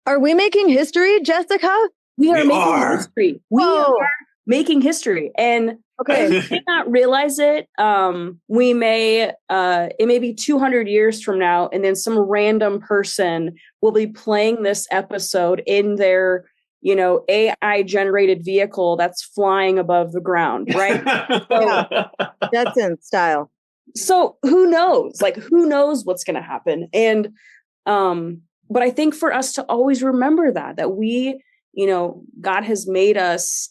are we making history, Jessica? We are making history. We are making history. And Okay. we may not realize it. We may, it may be 200 years from now, and then some random person will be playing this episode in their, AI generated vehicle that's flying above the ground, right? Yeah. That's in style. So who knows? Like, who knows what's going to happen? And, but I think for us to always remember that we, God has made us,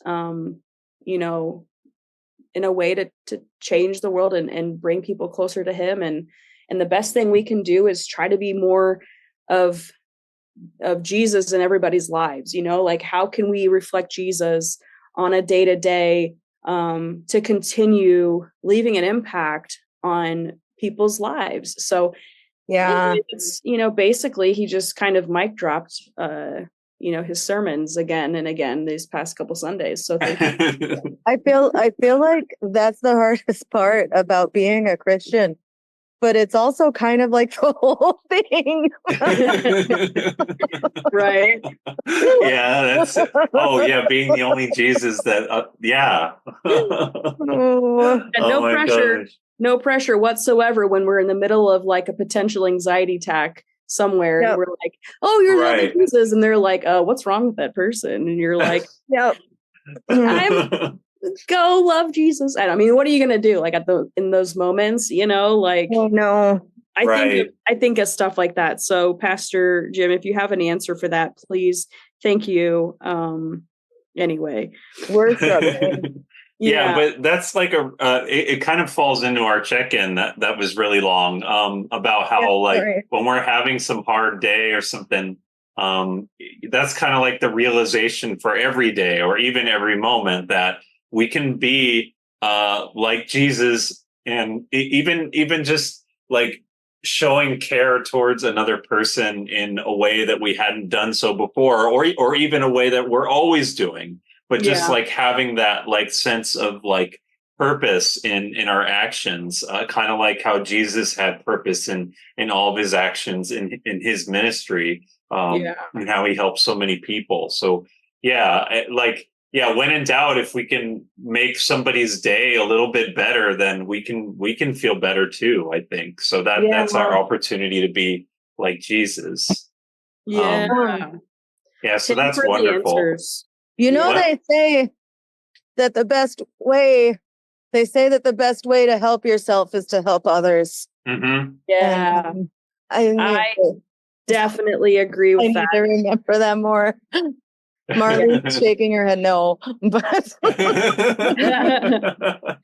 in a way to change the world and bring people closer to him. And the best thing we can do is try to be more of Jesus in everybody's lives, like how can we reflect Jesus on a day-to-day, to continue leaving an impact on people's lives. So Yeah. it's, basically he just kind of mic dropped, his sermons again and again these past couple Sundays. So thank you. I feel like that's the hardest part about being a Christian, but it's also kind of like the whole thing. Right. Yeah, being the only Jesus that And no pressure. Gosh. No pressure whatsoever when we're in the middle of like a potential anxiety attack somewhere. Yep. And we're like, oh, you're the other Jesus. And they're like, what's wrong with that person? And you're like, yep. Go love Jesus. I mean, what are you going to do? Like in those moments, like, oh, no, I think of stuff like that. So Pastor Jim, if you have an answer for that, please. Thank you. Anyway, we're struggling. Yeah, but that's like it kind of falls into our check-in that was really long, about how when we're having some hard day or something, that's kind of like the realization for every day or even every moment that we can be like Jesus, and even just like showing care towards another person in a way that we hadn't done so before, or even a way that we're always doing. But just like having that like sense of like purpose in our actions, kind of like how Jesus had purpose in all of his actions in his ministry, and how he helped so many people. So when in doubt, if we can make somebody's day a little bit better, then we can feel better too, I think. So that's our opportunity to be like Jesus. Yeah. So that's wonderful. They say that the best way to help yourself is to help others. Mm-hmm. Yeah. I definitely agree with that. I need to remember that more. Marley's shaking her head no, but I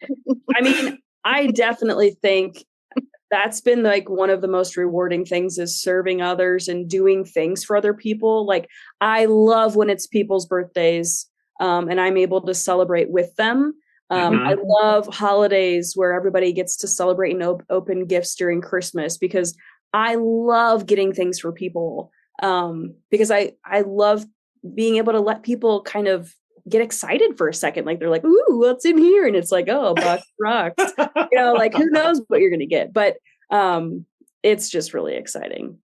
mean, I definitely think that's been like one of the most rewarding things is serving others and doing things for other people. Like I love when it's people's birthdays, and I'm able to celebrate with them. I love holidays where everybody gets to celebrate and open gifts during Christmas, because I love getting things for people. Because I love being able to let people kind of get excited for a second. Like they're like, ooh, what's in here? And it's like, oh, box rocks. Like who knows what you're going to get, but it's just really exciting.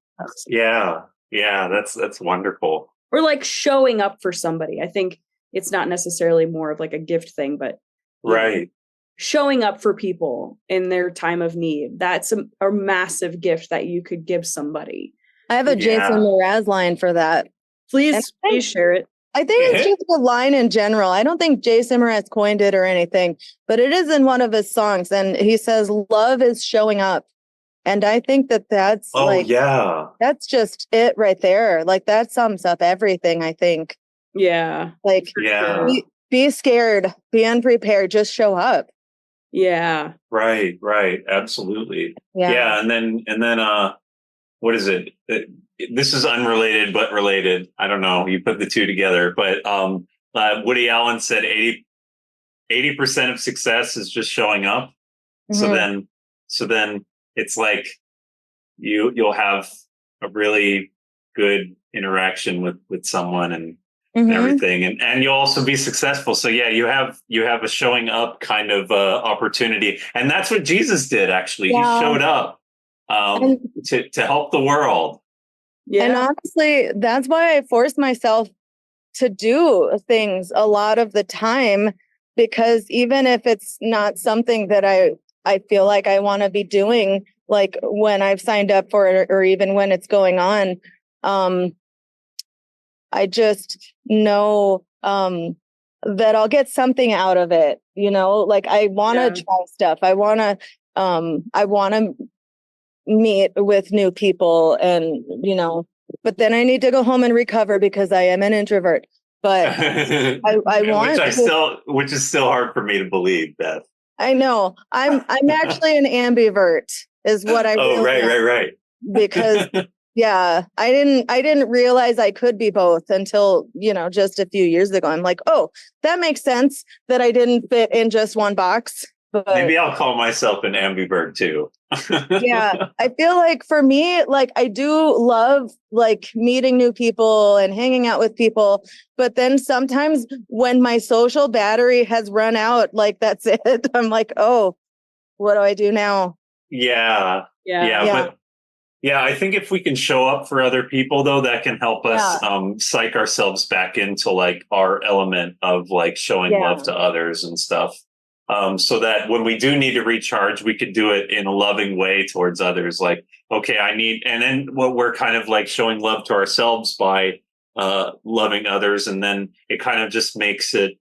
Yeah. That's wonderful. Or like showing up for somebody. I think it's not necessarily more of like a gift thing, but showing up for people in their time of need. That's a massive gift that you could give somebody. I have a Jason Mraz line for that. Please share it. I think it's just a line in general. I don't think Jason Mraz coined it or anything, but it is in one of his songs. And he says, love is showing up. And I think that's that's just it right there. Like that sums up everything, I think. Yeah. Like, be scared, be unprepared, just show up. Yeah. Right. Absolutely. Yeah. And then, what is it? This is unrelated, but related. I don't know. You put the two together, but Woody Allen said 80% of success is just showing up. Mm-hmm. So then it's like you'll have a really good interaction with someone and everything, and you'll also be successful. So you have a showing up kind of opportunity, and that's what Jesus did. Actually, he showed up to help the world. Yeah. And honestly, that's why I force myself to do things a lot of the time, because even if it's not something that I feel like I want to be doing, like when I've signed up for it, or even when it's going on, I just know that I'll get something out of it. Like I want to try stuff. I want to meet with new people, and but then I need to go home and recover because I am an introvert. But I want which is still hard for me to believe, Beth. I know. I'm actually an ambivert is what I Oh, right. Because yeah, I didn't realize I could be both until, just a few years ago. I'm like, oh, that makes sense that I didn't fit in just one box. But maybe I'll call myself an ambivert too. Yeah, I feel like for me, like I do love like meeting new people and hanging out with people. But then sometimes when my social battery has run out, like that's it. I'm like, oh, what do I do now? Yeah. But yeah, I think if we can show up for other people, though, that can help us psych ourselves back into like our element of like showing love to others and stuff. So that when we do need to recharge, we could do it in a loving way towards others. Like, okay, and then what we're kind of like showing love to ourselves by loving others. And then it kind of just makes it.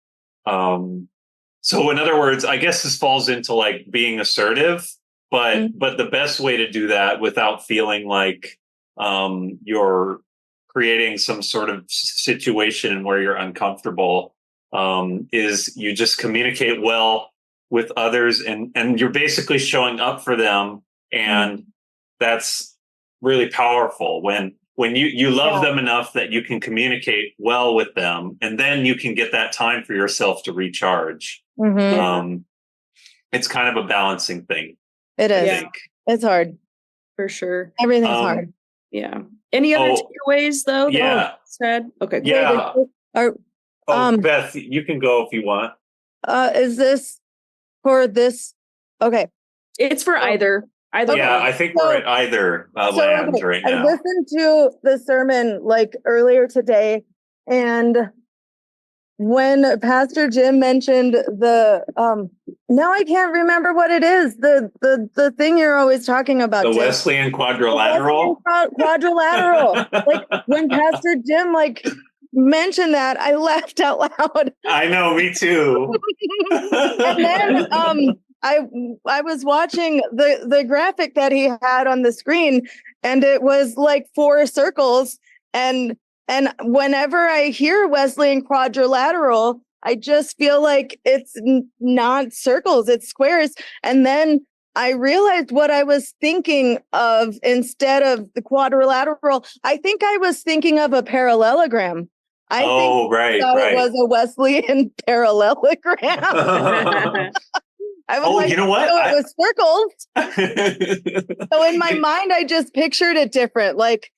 So in other words, I guess this falls into like being assertive. But the best way to do that without feeling like you're creating some sort of situation where you're uncomfortable is you just communicate well with others, and you're basically showing up for them, and that's really powerful when you love them enough that you can communicate well with them, and then you can get that time for yourself to recharge. It's kind of a balancing thing. It is. It's hard. For sure. Everything's hard. Yeah. Any other takeaways though? Yeah. Said? Okay. Yeah. Beth, you can go if you want. Is this for this? Okay. It's for either. Yeah, I think we're at either land right now. I listened to the sermon like earlier today, and when Pastor Jim mentioned the now I can't remember what it is, the thing you're always talking about, the Jim. Wesleyan quadrilateral. Quadrilateral. Like when Pastor Jim like mentioned that, I laughed out loud. I know, me too. And then I was watching the graphic that he had on the screen, and it was like 4 circles, and whenever I hear Wesleyan quadrilateral, I just feel like it's not circles, it's squares. And then I realized what I was thinking of instead of the quadrilateral. I think I was thinking of a parallelogram. I thought it was a Wesleyan parallelogram. I was like, you know what? It was circles. So in my mind, I just pictured it different. Like,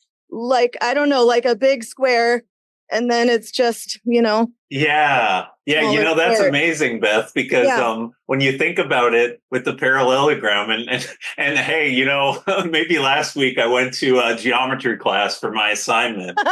I don't know, like a big square, and then it's just, Yeah, that's square. Amazing, Beth, because when you think about it with the parallelogram, and hey, maybe last week I went to a geometry class for my assignment. But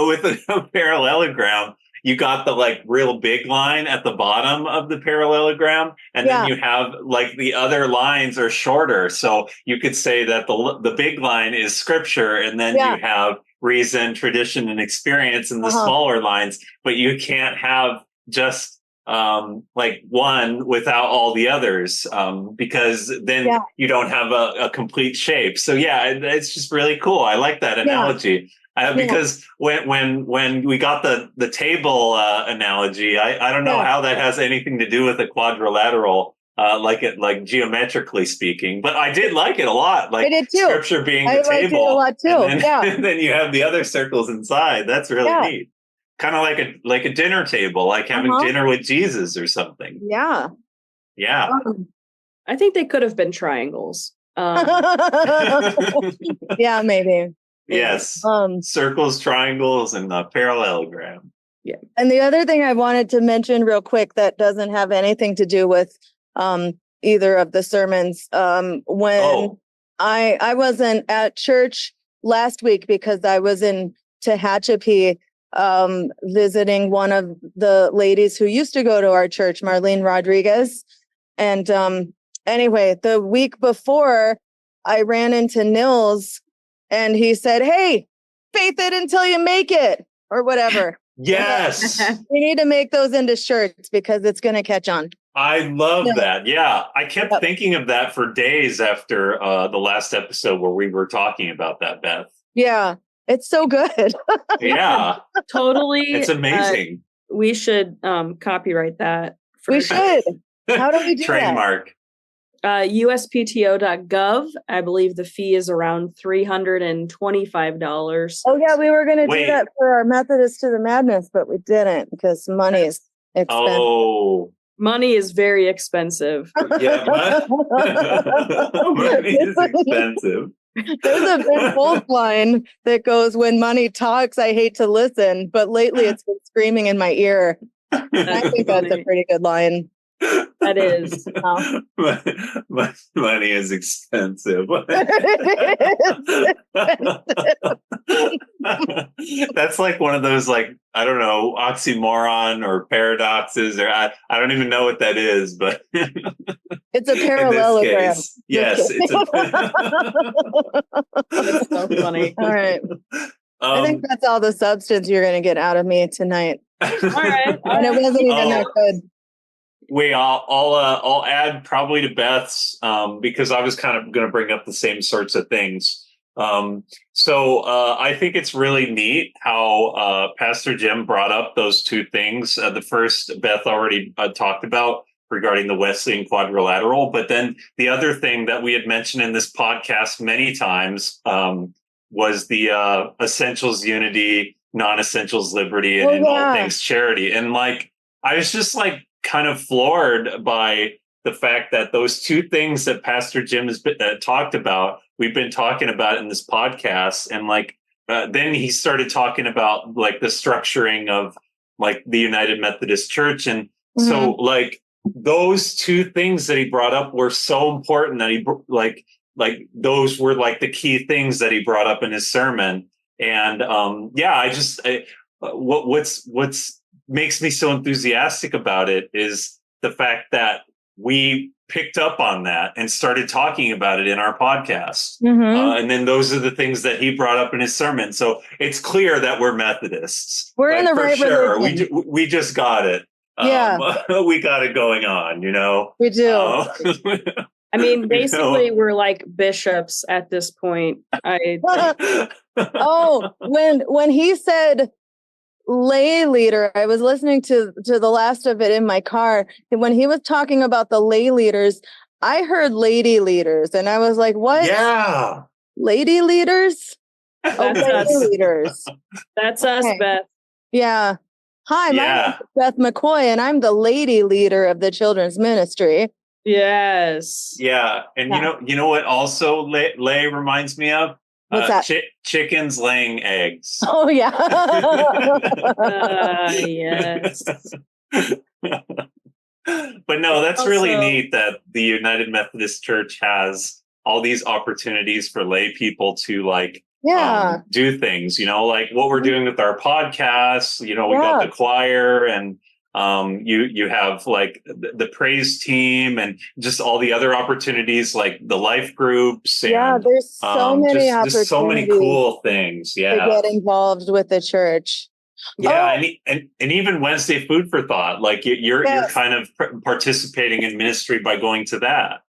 with the parallelogram, you got the like real big line at the bottom of the parallelogram, and then you have like the other lines are shorter. So you could say that the big line is scripture, and then you have reason, tradition, and experience in the smaller lines. But you can't have just like one without all the others, because then you don't have a complete shape. So it's just really cool. I like that analogy. Because when we got the table analogy, I don't know how that has anything to do with a quadrilateral, like geometrically speaking, but I did like it a lot. Like I did too. Scripture being the table, liked it a lot too. And then you have the other circles inside. That's really neat. Kind of like a dinner table, like having dinner with Jesus or something. Yeah. I think they could have been triangles. Yeah, maybe. Yes. Circles, triangles, and a parallelogram. Yeah. And the other thing I wanted to mention real quick that doesn't have anything to do with either of the sermons. When I wasn't at church last week because I was in Tehachapi, visiting one of the ladies who used to go to our church, Marlene Rodriguez. And anyway, the week before, I ran into Nils and he said, "Hey, faith it until you make it," or whatever. Yes. We need to make those into shirts because it's going to catch on. I love that. Yeah. I kept thinking of that for days after the last episode where we were talking about that, Beth. Yeah. It's so good. Yeah. Totally. It's amazing. We should copyright that. We should. How do we do Trademark. USPTO.gov. I believe the fee is around $325. Oh, yeah. We were going to do that for our Methodist to the Madness, but we didn't because money's expensive. Oh. Money is very expensive. Yeah, money is expensive. There's a big Wolf line that goes, "When money talks, I hate to listen," but lately it's been screaming in my ear. I think that's a pretty good line. That is. Money is expensive. That's like one of those, like, I don't know, oxymoron or paradoxes, or I don't even know what that is, but it's a parallelogram. Case, yes, it's That's so funny. All right. I think that's all the substance you're going to get out of me tonight. All right. And it wasn't even that good. Wait, I'll add probably to Beth's because I was kind of going to bring up the same sorts of things. So I think it's really neat how Pastor Jim brought up those two things. The first, Beth already talked about regarding the Wesleyan quadrilateral, but then the other thing that we had mentioned in this podcast many times was the essentials unity, non-essentials liberty, and all things charity. And like, I was just like, kind of floored by the fact that those two things that Pastor Jim has talked about, we've been talking about in this podcast. And like, then he started talking about like the structuring of like the United Methodist Church. And so like those two things that he brought up were so important that he like those were like the key things that he brought up in his sermon. And what's makes me so enthusiastic about it is the fact that we picked up on that and started talking about it in our podcast. And then those are the things that he brought up in his sermon. So it's clear that we're Methodists. We're in the right religion. We just got it. We got it going on, you know? We do. I mean, basically, we're like bishops at this point. When he said lay leader, I was listening to the last of it in my car, and when he was talking about the lay leaders, I heard lady leaders, and I was like, "What? Yeah, lady leaders? That's lady leaders. That's us, Beth. Yeah. Hi, my name is Beth McCoy, and I'm the lady leader of the children's ministry. Yes. Yeah, and you know what? Also, lay reminds me of. What's that? Chickens laying eggs. Oh, yeah. Yes. But no, that's also really neat that the United Methodist Church has all these opportunities for lay people to like do things, you know, like what we're doing with our podcasts. You know, we got the choir, and you have like the praise team, and just all the other opportunities like the life groups. And, there's so many opportunities. Just so many cool things. To get involved with the church. Yeah, and even Wednesday Food for Thought, like you're kind of participating in ministry by going to that.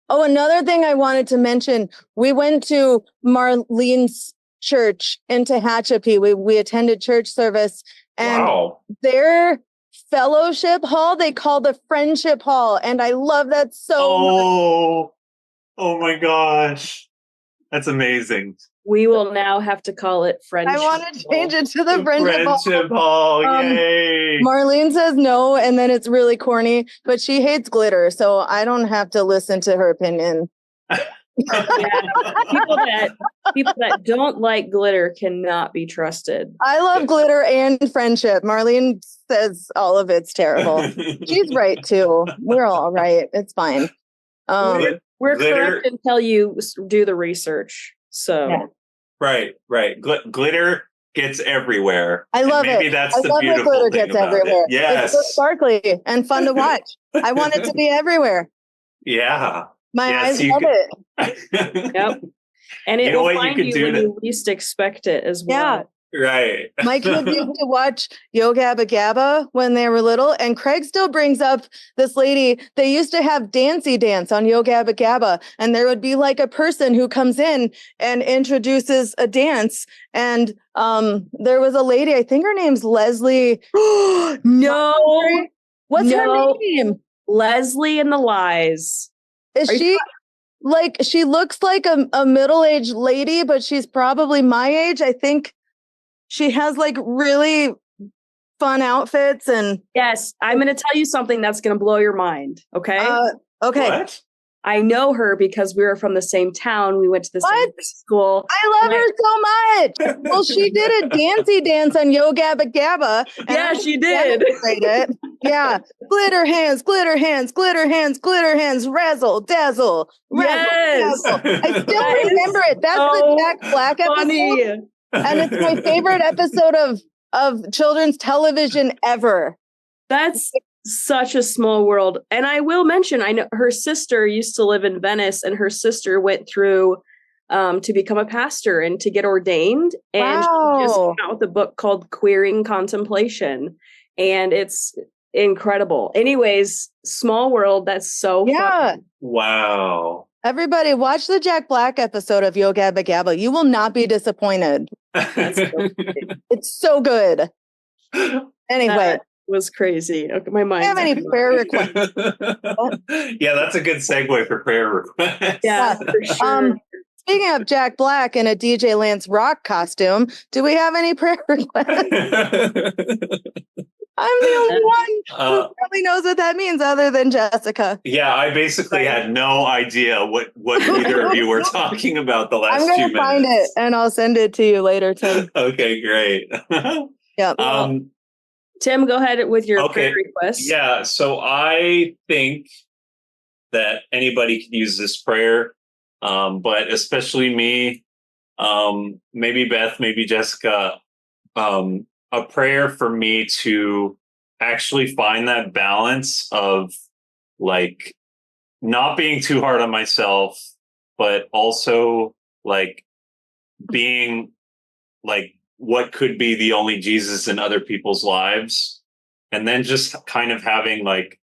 Another thing I wanted to mention, we went to Marlene's church in Tehachapi. We attended church service, and their fellowship hall, they call the friendship hall. And I love that so much. Oh my gosh. That's amazing. We will now have to call it friendship. I want to change it to the friendship hall. Yay. Marlene says no, and then it's really corny, but she hates glitter, so I don't have to listen to her opinion. People that don't like glitter cannot be trusted. I love glitter and friendship. Marlene says all of it's terrible. She's right too. We're all right. It's fine. We're correct until you do the research. So right. Glitter gets everywhere. I love maybe it. that's I the love that beautiful glitter thing gets about everywhere. it. Yes. It's so sparkly and fun to watch. I want it to be everywhere. Yeah. My Yes, eyes love it. Yep. And it You know will what you find could you do when to- you least expect it as well. Yeah. Right. My kids used to watch Yo Gabba Gabba when they were little, and Craig still brings up this lady. They used to have Dancy Dance on Yo Gabba Gabba, and there would be like a person who comes in and introduces a dance. And there was a lady, I think her name's Leslie. No, What's her No. name? Leslie and the Lies. Is Are you she like, she looks like a middle-aged lady, but she's probably my age. I think she has like really fun outfits and Yes, I'm going to tell you something that's going to blow your mind. Okay. okay. What? I know her because we were from the same town. We went to the same What? school. I love her so much. Well, she did a dancey dance on Yo Gabba Gabba. and Yeah, I she can did. demonstrate it. Yeah. Glitter hands, glitter hands, glitter hands, glitter hands, razzle, dazzle, razzle, Yes. dazzle. I still That is remember it. That's the so Jack Black episode. Funny. And it's my favorite episode of children's television ever. That's such a small world. And I will mention, I know her sister used to live in Venice, and her sister went through to become a pastor and to get ordained. And she just Wow. came out with a book called Queering Contemplation. And it's incredible. Anyways, small world. That's so Yeah. fun. Wow. Everybody watch the Jack Black episode of Yo Gabba Gabba. You will not be disappointed. That's so funny. It's so good. Anyway, That was crazy. Okay, my do mind. you have any prayer requests? Yeah, that's a good segue for prayer requests. Yeah, for sure. Speaking of Jack Black in a DJ Lance Rock costume, do we have any prayer requests? I'm the only one who really knows what that means other than Jessica. Yeah, I basically had no idea what either of you were talking about the last I'm few going minutes. to find it and I'll send it to you later, Tim. Okay, great. Yep. Tim, go ahead with your Okay. prayer request. Yeah, so I think that anybody can use this prayer, but especially me, maybe Beth, maybe Jessica, a prayer for me to actually find that balance of like not being too hard on myself, but also like being like what could be the only Jesus in other people's lives. And then just kind of having like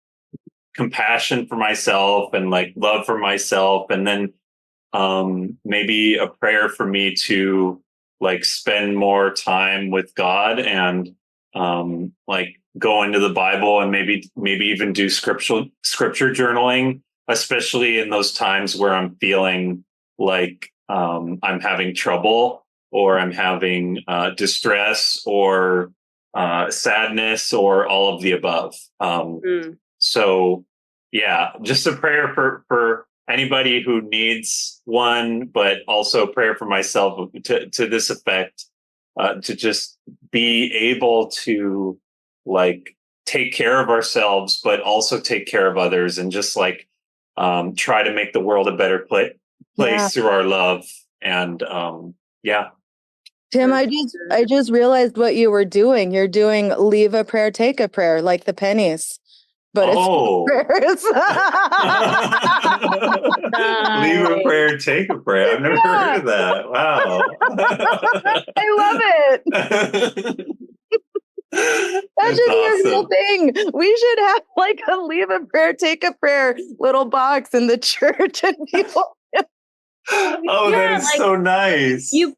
compassion for myself and like love for myself. And then maybe a prayer for me to like spend more time with God and like go into the Bible and maybe even do scripture journaling, especially in those times where I'm feeling like I'm having trouble or I'm having distress or sadness or all of the above. So yeah, just a prayer for anybody who needs one, but also prayer for myself to this effect, to just be able to like take care of ourselves, but also take care of others and just like try to make the world a better place through our love. And yeah. Tim, I just realized what you were doing. You're doing leave a prayer, take a prayer, like the pennies. But it's prayers. Leave a prayer, take a prayer. I've never heard of that. Wow. I love it. That should be a real thing. We should have like a leave a prayer, take a prayer little box in the church and people. Oh, Yeah, that is like, so nice. You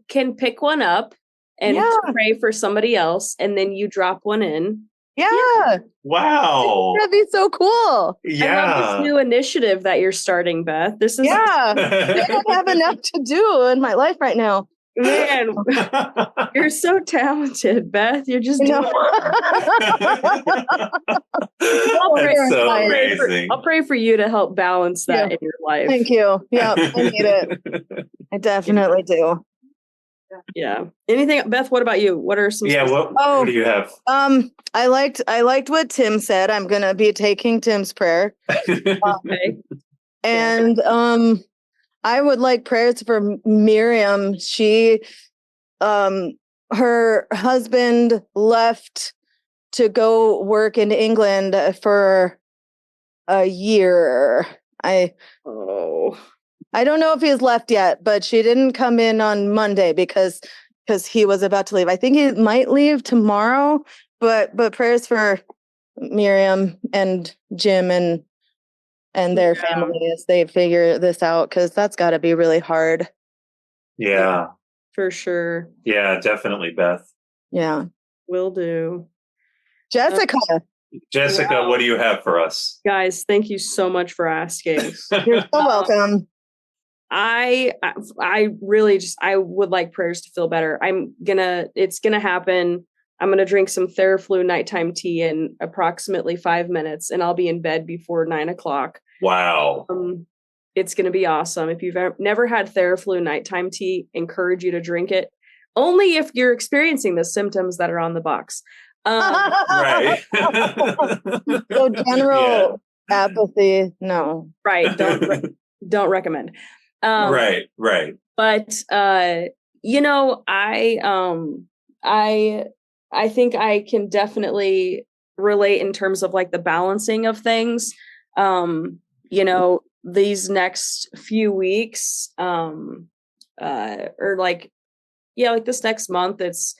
can pick one up and pray for somebody else, and then you drop one in. Yeah. Wow. That'd be so cool. Yeah. I love this new initiative that you're starting, Beth. This is I don't have enough to do in my life right now. Man, you're so talented, Beth. You're just doing That's so amazing. I'll pray for you to help balance that in your life. Thank you. Yeah, I need it. I definitely do. Yeah. Anything, Beth? What about you? What are some? What do you have? I liked what Tim said. I'm gonna be taking Tim's prayer. Okay. And I would like prayers for Miriam. She her husband left to go work in England for a year. I don't know if he's left yet, but she didn't come in on Monday because he was about to leave. I think he might leave tomorrow, but prayers for Miriam and Jim and their family as they figure this out, because that's got to be really hard. Yeah. For sure. Yeah, definitely, Beth. Yeah. Will do. Jessica, what do you have for us? Guys, thank you so much for asking. you're so welcome. I really I would like prayers to feel better. It's gonna happen. I'm gonna drink some Theraflu nighttime tea in approximately 5 minutes, and I'll be in bed before 9:00. Wow. It's gonna be awesome. If you've never had Theraflu nighttime tea, encourage you to drink it. Only if you're experiencing the symptoms that are on the box. Right. So general apathy, no. Right. Don't recommend. Right. But I think I can definitely relate in terms of like the balancing of things. These next few weeks, like this next month, it's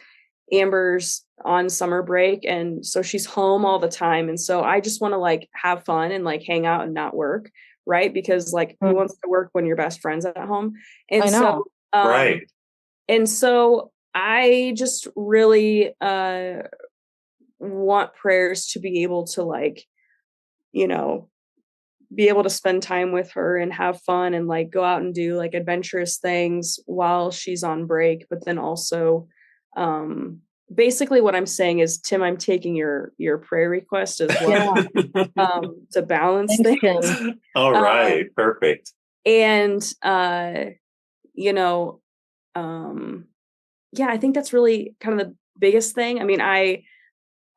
Amber's on summer break, and so she's home all the time, and so I just want to like have fun and like hang out and not work, right? Because like who wants to work when your best friend's at home? And I know. Right. And so I just really want prayers to be able to like, be able to spend time with her and have fun and like go out and do like adventurous things while she's on break. But then also, basically what I'm saying is, Tim, I'm taking your prayer request as well, to balance things. All right. Perfect. And, I think that's really kind of the biggest thing. I mean,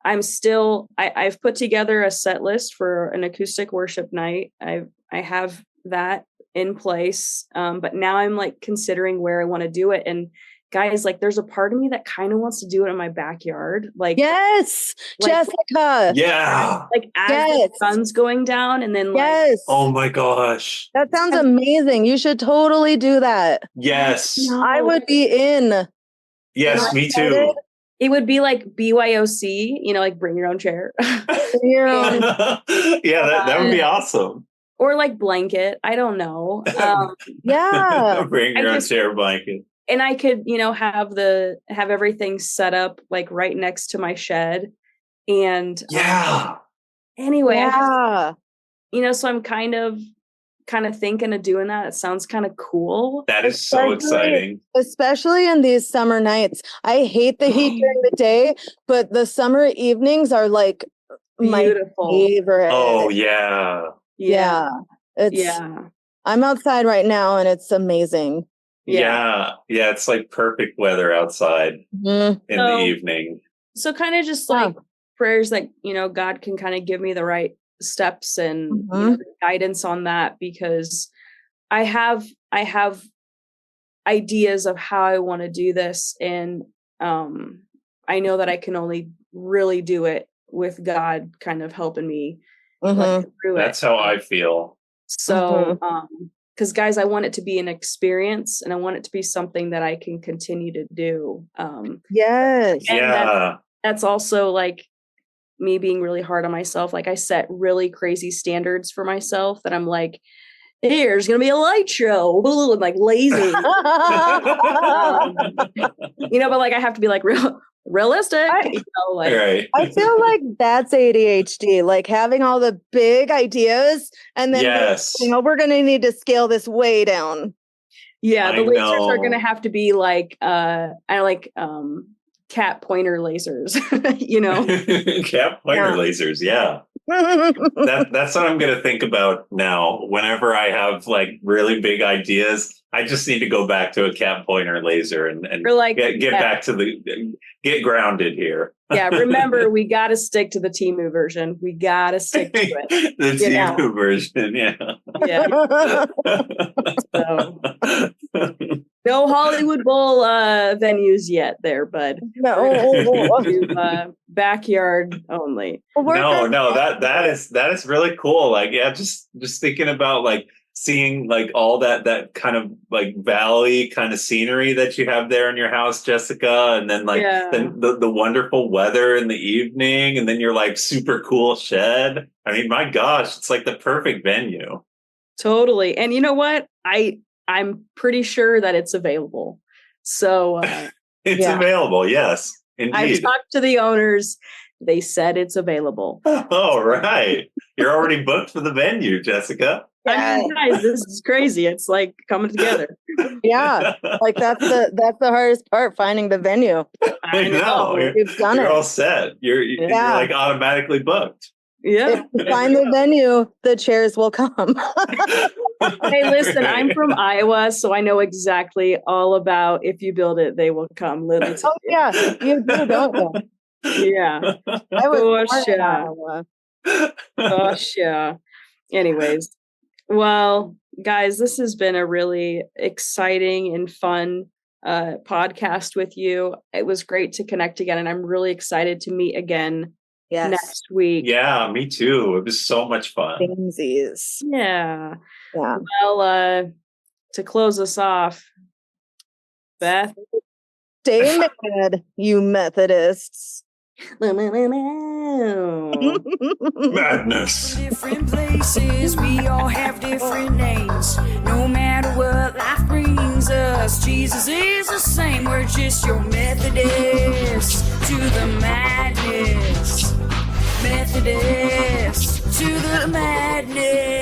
I've put together a set list for an acoustic worship night. I have that in place. But now I'm like considering where I want to do it. And guys, like there's a part of me that kind of wants to do it in my backyard. Like, yes, like, Jessica. Yeah. Like as the sun's going down, and then yes. Oh my gosh. That sounds amazing. You should totally do that. Yes. I would be in. Yes, me too. It would be like BYOC, like bring your own chair. Bring your own. Yeah, that would be awesome. Or like blanket. I don't know. Yeah. Bring your own chair blanket. And I could, have everything set up like right next to my shed. And anyway, so I'm kind of thinking of doing that. It sounds kind of cool. That is so exciting. Especially in these summer nights. I hate the heat during the day, but the summer evenings are like beautiful. My favorite. Oh yeah. Yeah. I'm outside right now and it's amazing. Yeah. It's like perfect weather outside in the evening. So kind of just like prayers that, God can kind of give me the right steps and guidance on that, because I have ideas of how I want to do this, and I know that I can only really do it with God kind of helping me like, through it. That's how I feel. So because guys, I want it to be an experience, and I want it to be something that I can continue to do. Yes. And that's also like me being really hard on myself. Like I set really crazy standards for myself that I'm like, here's going to be a light show and like lazy, but like I have to be like realistic. Right. I feel like that's ADHD, like having all the big ideas and then we're going to need to scale this way down. Yeah. The lasers are going to have to be like, I like, cat pointer lasers, Cat pointer lasers. Yeah. That's what I'm going to think about now. Whenever I have like really big ideas, I just need to go back to a cat pointer laser and like, get back to get grounded here. Yeah. Remember, we got to stick to the Temu version. We got to stick to it. The Temu version. Yeah. Yeah. No Hollywood Bowl venues yet there, bud. No. Backyard only. No, that is really cool. Like, yeah, just thinking about like seeing like all that kind of like valley kind of scenery that you have there in your house, Jessica, and then like then the wonderful weather in the evening, and then your like super cool shed. I mean, my gosh, it's like the perfect venue. Totally. And you know what? I'm pretty sure that it's available. So it's available. Yes, indeed. I've talked to the owners. They said it's available. Oh, right. You're already booked for the venue, Jessica. I mean, guys, this is crazy. It's like coming together. Yeah. Like that's the hardest part, finding the venue. I know. You're all set. You're like automatically booked. Yeah. If you find the venue, the chairs will come. Hey, listen, I'm from Iowa, so I know exactly all about if you build it, they will come. Oh, yeah. You do, don't you? Yeah. I was born in Iowa. Gosh, yeah. Anyways, well, guys, this has been a really exciting and fun podcast with you. It was great to connect again, and I'm really excited to meet again next week. Yeah, me too. It was so much fun. Yeah. Well, to close us off, Beth. Stay mad, you Methodists. Madness. Different places, we all have different names. No matter what life brings us, Jesus is the same. We're just your Methodists to the madness. Methodist to the madness.